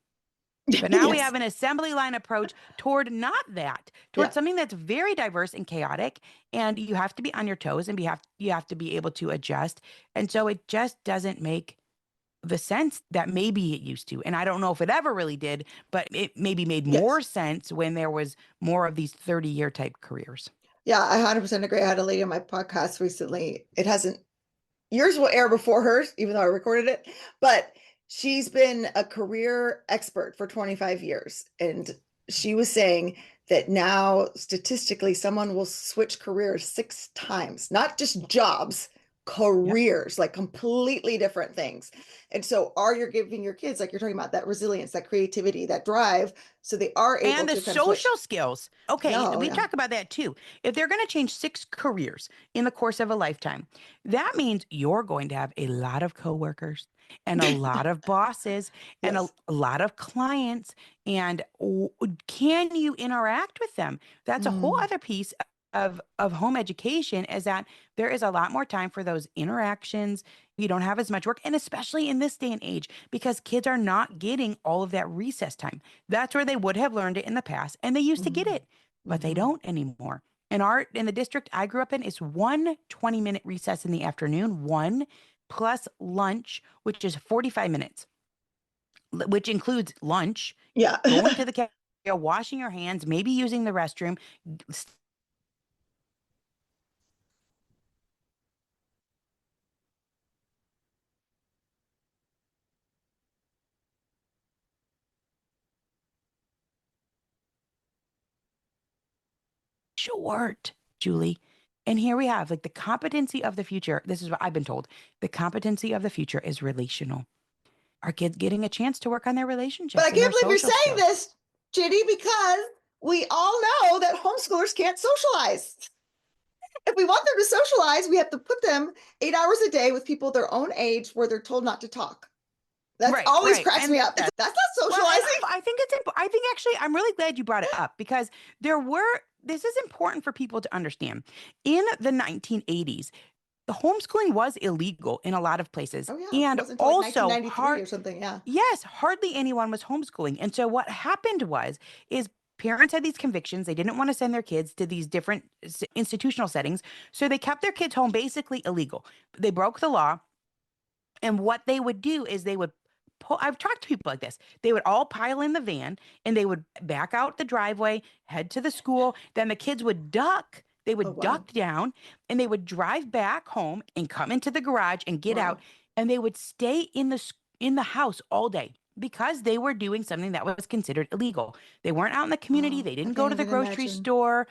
But now we yes. have an assembly line approach toward not that, toward Yeah. something that's very diverse and chaotic. And you have to be on your toes, and you have to be able to adjust. And so it just doesn't make the sense that maybe it used to. And I don't know if it ever really did, but it maybe made more Yes. sense when there was more of these 30-year type careers. Yeah, I 100% agree. I had a lady on my podcast recently. It hasn't, yours will air before hers, even though I recorded it, but she's been a career expert for 25 years. And she was saying that now statistically, someone will switch careers 6 times, not just jobs, Yep. careers, like completely different things. And so, are you giving your kids, like you're talking about, that resilience, that creativity, that drive, so they are able And the to kind of switch? social skills. Okay, Yeah, oh we yeah. talk about that too. If they're going to change 6 careers in the course of a lifetime, that means you're going to have a lot of coworkers and a lot of bosses and Yes. a lot of clients. And can you interact with them? That's a whole Mm, other piece of home education, is that there is a lot more time for those interactions. You don't have as much work, and especially in this day and age, because kids are not getting all of that recess time. That's where they would have learned it in the past, and they used to get mm, it, but they mhm. don't anymore. In the district I grew up in, it's one 20-minute recess in the afternoon, one plus lunch, which is 45 minutes, which includes lunch, Yeah. going to the cafeteria, washing your hands, maybe using the restroom. Short, Julie. And here we have like the competency of the future. This is what I've been told. The competency of the future is relational. Our kids getting a chance to work on their But I relationships and can't their believe you're social saying skills. this, Ginny, because we all know that homeschoolers can't socialize. If we want them to socialize, we have to put them 8 hours a day with people their own age where they're told not to talk. That's Right, always right. cracks And me up. yes. That's not Well, and socializing. I think I think actually, I'm really glad you brought it up because this is important for people to understand. In the 1980s, the homeschooling was illegal in a lot of places. Oh yeah, it And wasn't until like also 1993 or something. Yeah. yes, hardly anyone was homeschooling. And so what happened is parents had these convictions. They didn't want to send their kids to these different institutional settings. So they kept their kids home basically illegal. They broke the law. And what they would do is they would pull, I've talked to people like this. They would all pile in the van and they would back out the driveway, head to the school. Then the kids would duck. They Oh would wow. duck down and they would drive back home and come into the garage and get out. Wow. And they would stay in the house all day because they were doing something that was considered illegal. They weren't out in the community. Oh, They I didn't go can't to the even grocery imagine. store.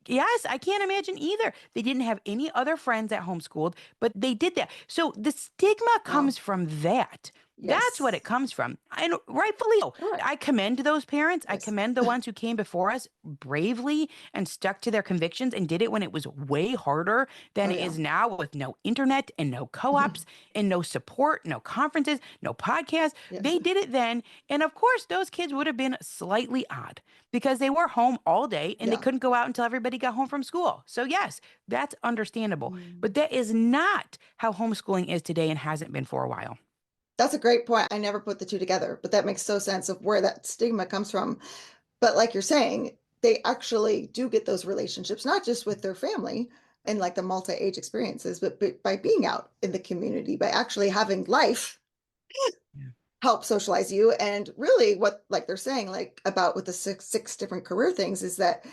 Yes, I can't imagine either. They didn't have any other friends that homeschooled, but they did that. So the stigma Wow. comes from that. That's what Yes. it comes from. And rightfully so. Correct. I commend those parents. I Yes. commend the ones who came before us bravely and stuck to their convictions and did it when it was way harder Oh than it yeah. is now with no internet and no co-ops and no support, no conferences, no podcasts. Yes. They did it then. And of course, those kids would have been slightly odd because they were home all day and they Yeah. couldn't go out until everybody got home from school. So, yes, that's understandable. Mm. But that is not how homeschooling is today and hasn't been for a while. That's a great point. I never put the two together, but that makes so sense of where that stigma comes from. But like you're saying, they actually do get those relationships, not just with their family and like the multi-age experiences, but by being out in the community, by actually having life Yeah. help socialize you. And really what like they're saying, like about with the six different career things is that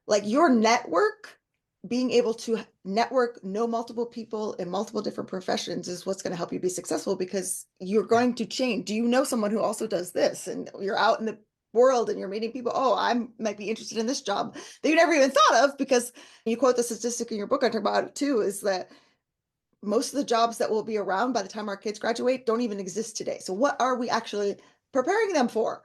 like your network, being able to network, know multiple people in multiple different professions is what's going to help you be successful because you're Yeah. going to change. Do you know someone who also does this? And you're out in the world and you're meeting people. Oh, I might be interested in this job that you never even thought of because you quote the statistic in your book. I talk about it too, is that most of the jobs that will be around by the time our kids graduate don't even exist today. So what are we actually preparing them for? I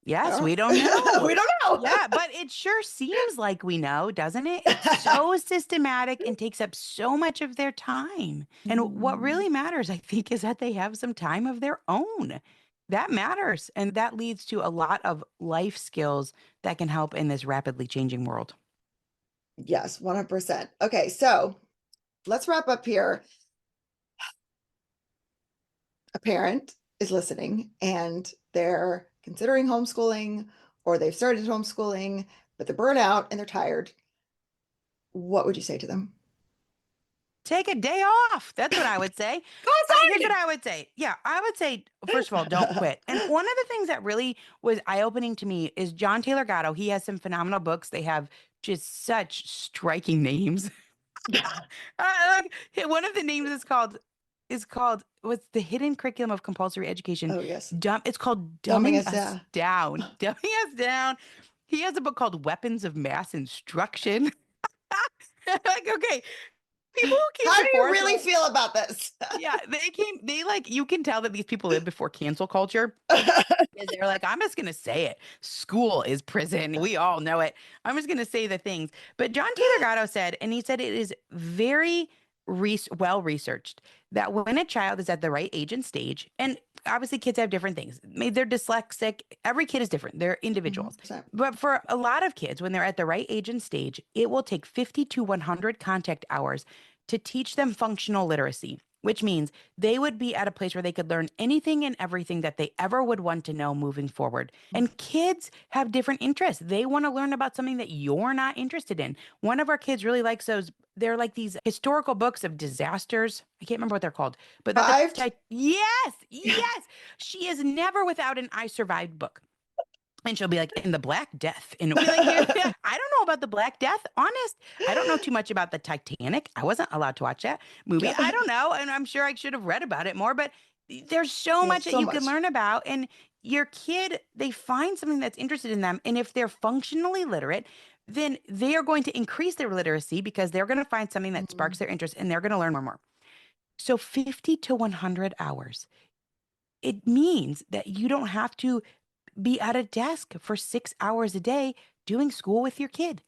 Yes, we don't don't know. know. We don't know. Yeah, but it sure seems like we know, doesn't it? It's so systematic and takes up so much of their time. And what Mm. really matters, I think, is that they have some time of their own. That matters. And that leads to a lot of life skills that can help in this rapidly changing world. Yes, 100%. Okay, so let's wrap up here. A parent is listening and they're considering homeschooling or they've started homeschooling, but they're burnt out and they're tired. What would you say to them? Take a day off. That's what I would say. Go Here's what outside. I would say. Yeah, I would say, first of all, don't quit. And one of the things that really was eye-opening to me is John Taylor Gatto. He has some phenomenal books. They have just such striking names. One of the names is called what's the hidden curriculum of compulsory education? Oh, yes. It's called Dumbing Dumbing us Us down. Down. Dumbing Us Down. He has a book called Weapons of Mass Instruction. Like, okay, people who came How do you before us really were feel about this? yeah, they like you can tell that these people lived before cancel culture. Because they're like, I'm just gonna say it. School is prison. We all know it. I'm just gonna say the things. But John Taylor Gatto said, and he said it is very well researched that when a child is at the right age and stage, and obviously kids have different things. Maybe they're dyslexic. Every kid is different. They're individuals. 100%. But for a lot of kids, when they're at the right age and stage, it will take 50 to 100 contact hours to teach them functional literacy, which means they would be at a place where they could learn anything and everything that they ever would want to know moving forward. And kids have different interests. They want to learn about something that you're not interested in. One of our kids really likes those. They're like these historical books of disasters. I can't remember what they're called, but about Survived? yes, yes. She is never without an I survived book. And she'll be like, in the Black Death. And we'll be like, I don't know about the Black Death. Honest. I don't know too much about the Titanic. I wasn't allowed to watch that movie. I don't know. And I'm sure I should have read about it more, but there's so There's much that so you can much. learn about. And your kid, they find something that's interested in them. And if they're functionally literate, then they are going to increase their literacy because they're going to find something that sparks Mm. their interest and they're going to learn more and more. So 50 to 100 hours. It means that you don't have to be at a desk for 6 hours a day doing school with your kid.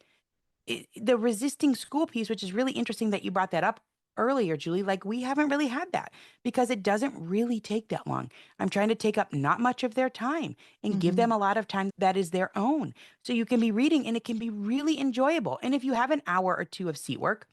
The resisting school piece, which is really interesting that you brought that up. earlier, Julie, like we haven't really had that because it doesn't really take that long. I'm trying to take up not much of their time and give them Hmm. a lot of time that is their own. So you can be reading and it can be really enjoyable. And if you have an hour or two of seat work,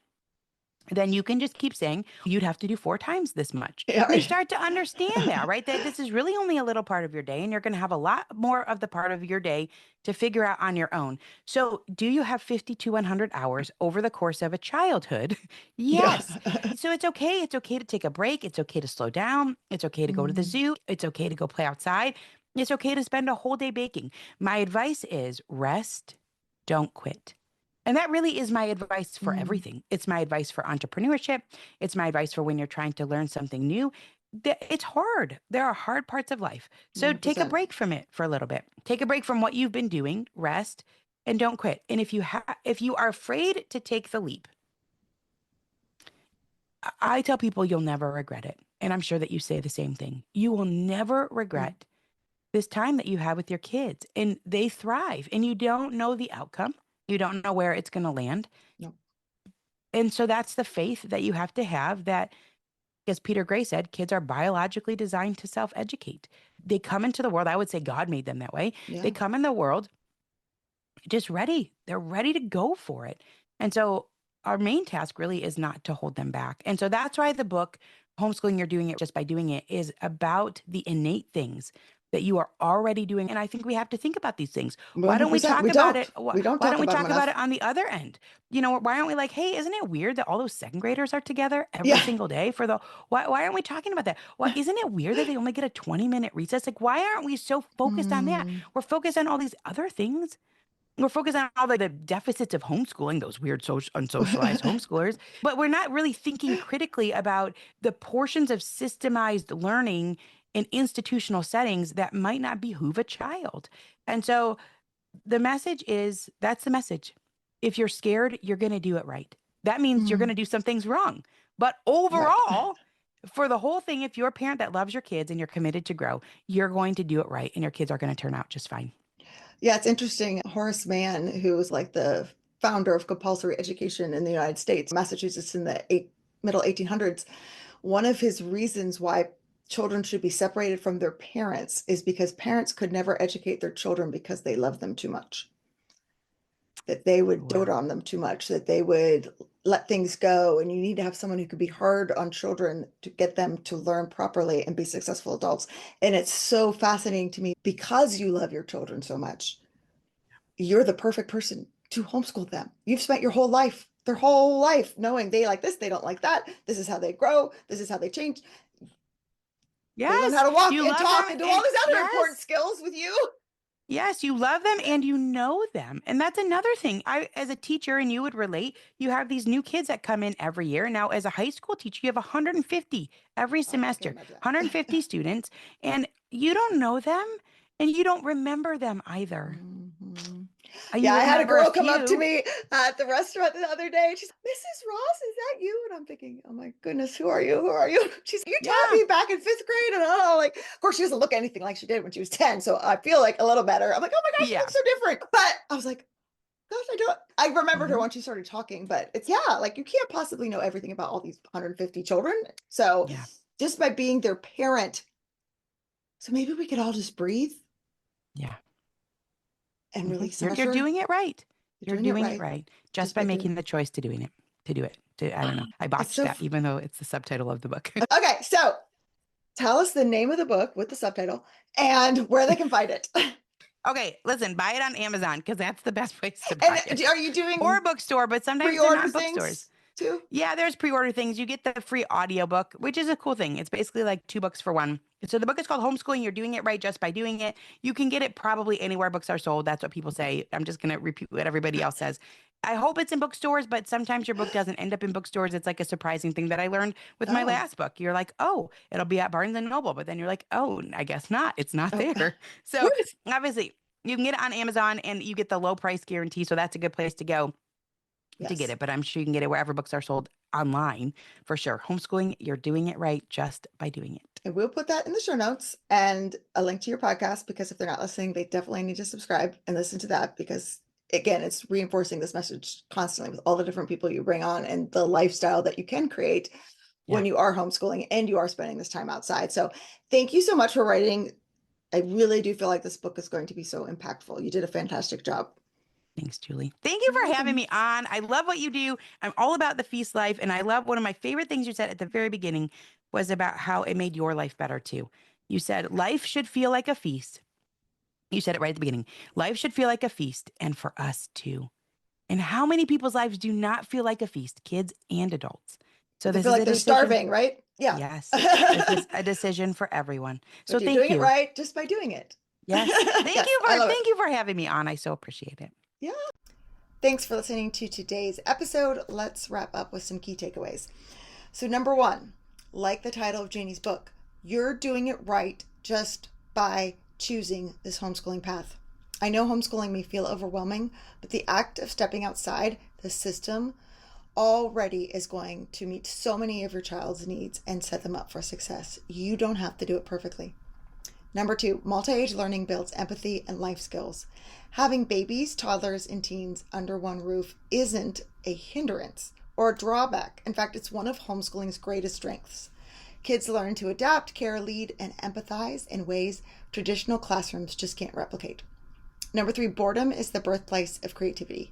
then you can just keep saying you'd have to do 4 times this much. Yeah, And they right. start to understand that, right? That this is really only a little part of your day, and you're going to have a lot more of the part of your day to figure out on your own. So, do you have 50 to 100 hours over the course of a childhood? Yeah. Yes. So, it's okay. It's okay to take a break. It's okay to slow down. It's okay to go to the Mm, zoo. It's okay to go play outside. It's okay to spend a whole day baking. My advice is rest, don't quit. And that really is my advice for mm. everything. It's my advice for entrepreneurship. It's my advice for when you're trying to learn something new. It's hard. There are hard parts of life. So take a 100%. break from it for a little bit. Take a break from what you've been doing, rest, and don't quit. And if you are afraid to take the leap, I tell people you'll never regret it. And I'm sure that you say the same thing. You will never Mm, regret this time that you have with your kids, and they thrive, and you don't know the outcome. You don't know where it's going to land. no. And so that's the faith that you have to have that, as Peter Gray said, kids are biologically designed to self educate. They come into the world, I would say God made them that way. They Yeah. come in the world just ready. They're ready to go for it. And so our main task really is not to hold them back. And so that's why the book, Homeschooling, You're Doing It Just by Doing It, is about the innate things that you are already doing. And I think we have to think about these things. Why don't we 100%. talk We about don't. it? We don't Why talk don't we about them talk about enough. it on the other end? Why aren't we like, hey, isn't it weird that all those second graders are together every Yeah. single day for the, why aren't we talking about that? Why isn't it weird that they only get a 20-minute recess? Like, why aren't we so focused on that? Mm, We're focused on all these other things. We're focused on all the deficits of homeschooling, those weird unsocialized homeschoolers, but we're not really thinking critically about the portions of systemized learning in institutional settings that might not behoove a child. And so the message is that's the message. If you're scared, you're going to do it right. That means you're going mm, to do some things wrong. But right. overall, for the whole thing, if you're a parent that loves your kids and you're committed to grow, you're going to do it right and your kids are going to turn out just fine. Yeah, it's interesting. Horace Mann, who was like the founder of compulsory education in the United States, Massachusetts in the middle 1800s, one of his reasons why children should be separated from their parents is because parents could never educate their children because they love them too much. That they would dote Wow. on them too much, that they would let things go. And you need to have someone who could be hard on children to get them to learn properly and be successful adults. And it's so fascinating to me because you love your children so much. You're the perfect person to homeschool them. You've spent your whole life, their whole life, knowing they like this, they don't like that. This is how they grow. This is how they change. They learn how Yes, to walk you and love them talk and do all and these other important yes. skills with you. Yes, you love them and you know them. And that's another thing. I as a teacher and you would relate, you have these new kids that come in every year. Now as a high school teacher, you have 150 every Oh, I can semester. imagine that. 150 students and you don't know them and you don't remember them either. Mhm. You Yeah, I had a remember a girl come up to few. me at the restaurant the other day. She's, Mrs. Ross, is that you? And I'm thinking, oh my goodness, who are you? Who are you? She's, you taught Yeah. me back in fifth grade. And oh, like, of course, she doesn't look anything like she did when she was 10. So I feel like a little better. I'm like, oh my gosh, she Yeah. looks so different. But I was like, gosh, I don't, I remembered her Mhm. when she started talking, but it's, yeah, like you can't possibly know everything about all these 150 children. So Yeah. just by being their parent, so maybe we could all just breathe Yeah. and release some You're pressure. doing it right. You're You're doing it doing it right right just just by by doing making the choice to doing it, to do it. I don't know. I it's botched so that, even though it's the subtitle of the book. okay. So tell us the name of the book with the subtitle and where they can find it. Okay, listen, buy it on Amazon because that's the best place to And buy it. are you Or doing a bookstore, but sometimes they're pre-order not bookstores. things too? Yeah, there's pre-order things. You get the free audiobook, which is a cool thing. It's basically like 2 books for one. So the book is called Homeschooling. You're doing it right just by doing it. You can get it probably anywhere books are sold. That's what people say. I'm just going to repeat what everybody else says. I hope it's in bookstores, but sometimes your book doesn't end up in bookstores. It's like a surprising thing that I learned with my Oh, last book. You're like, oh, it'll be at Barnes and Noble, but then you're like, oh, I guess not. It's not oh, there. So where is? obviously, you can get it on Amazon and you get the low price guarantee. So that's a good place to go to get Yes, it, but I'm sure you can get it wherever books are sold online for sure. Homeschooling, you're doing it right just by doing it. and we'll put that in the show notes and a link to your podcast because if they're not listening, they definitely need to subscribe and listen to that because again, it's reinforcing this message constantly with all the different people you bring on and the lifestyle that you can create when you are homeschooling and you are spending this time outside. So thank you so much for writing. I really do feel like this book is going to be so impactful. You did a fantastic job. Thanks, Julie. Thank you for having me on. I love what you do. I'm all about the feast life. And I love one of my favorite things you said at the very beginning was about how it made your life better too. You said life should feel like a feast. You said it right at the beginning. Life should feel like a feast, and for us too. And how many people's lives do not feel like a feast, kids and adults? So They this feel is like a they're decision. starving, right? Yeah. Yes. This is a decision for everyone. So But you're thank doing you. it right just by doing it. Yes. Yes, Thank you for having me on. I so appreciate it. Yeah. Thanks for listening to today's episode. Let's wrap up with some key takeaways. So number one, like the title of Janie's book, you're doing it right just by choosing this homeschooling path. I know homeschooling may feel overwhelming, but the act of stepping outside the system already is going to meet so many of your child's needs and set them up for success. You don't have to do it perfectly. Number two, multi-age learning builds empathy and life skills. Having babies, toddlers, and teens under one roof isn't a hindrance or a drawback. In fact, it's one of homeschooling's greatest strengths. Kids learn to adapt, care, lead, and empathize in ways traditional classrooms just can't replicate. Number three, boredom is the birthplace of creativity.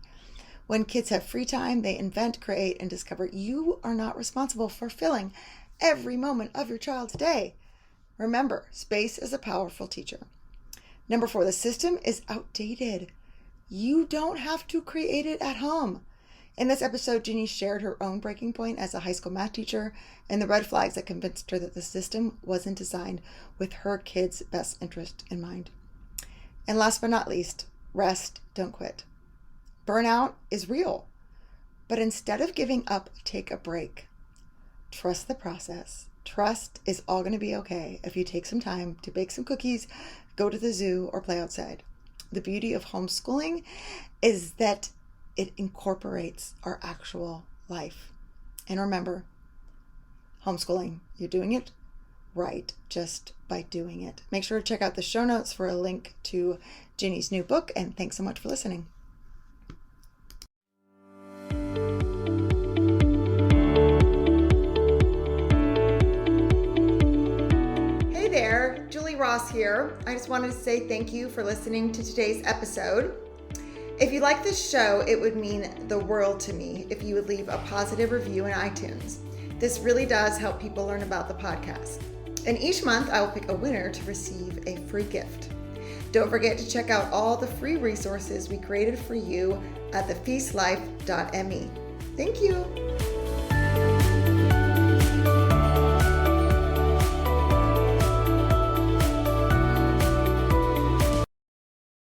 When kids have free time, they invent, create, and discover. You are not responsible for filling every moment of your child's day. Remember, space is a powerful teacher. Number four, the system is outdated. You don't have to create it at home. In this episode, Ginny shared her own breaking point as a high school math teacher and the red flags that convinced her that the system wasn't designed with her kids' best interest in mind. And last but not least, rest, don't quit. Burnout is real, but instead of giving up, take a break. Trust the process. Trust is all going to be okay if you take some time to bake some cookies, go to the zoo, or play outside. The beauty of homeschooling is that it incorporates our actual life. And remember, homeschooling, you're doing it right just by doing it. Make sure to check out the show notes for a link to Ginny's new book, and thanks so much for listening. Hey there, Julie Ross here. I just wanted to say thank you for listening to today's episode. If you like this show, it would mean the world to me if you would leave a positive review in iTunes. This really does help people learn about the podcast. And each month I will pick a winner to receive a free gift. Don't forget to check out all the free resources we created for you at thefeastlife.me. Thank you.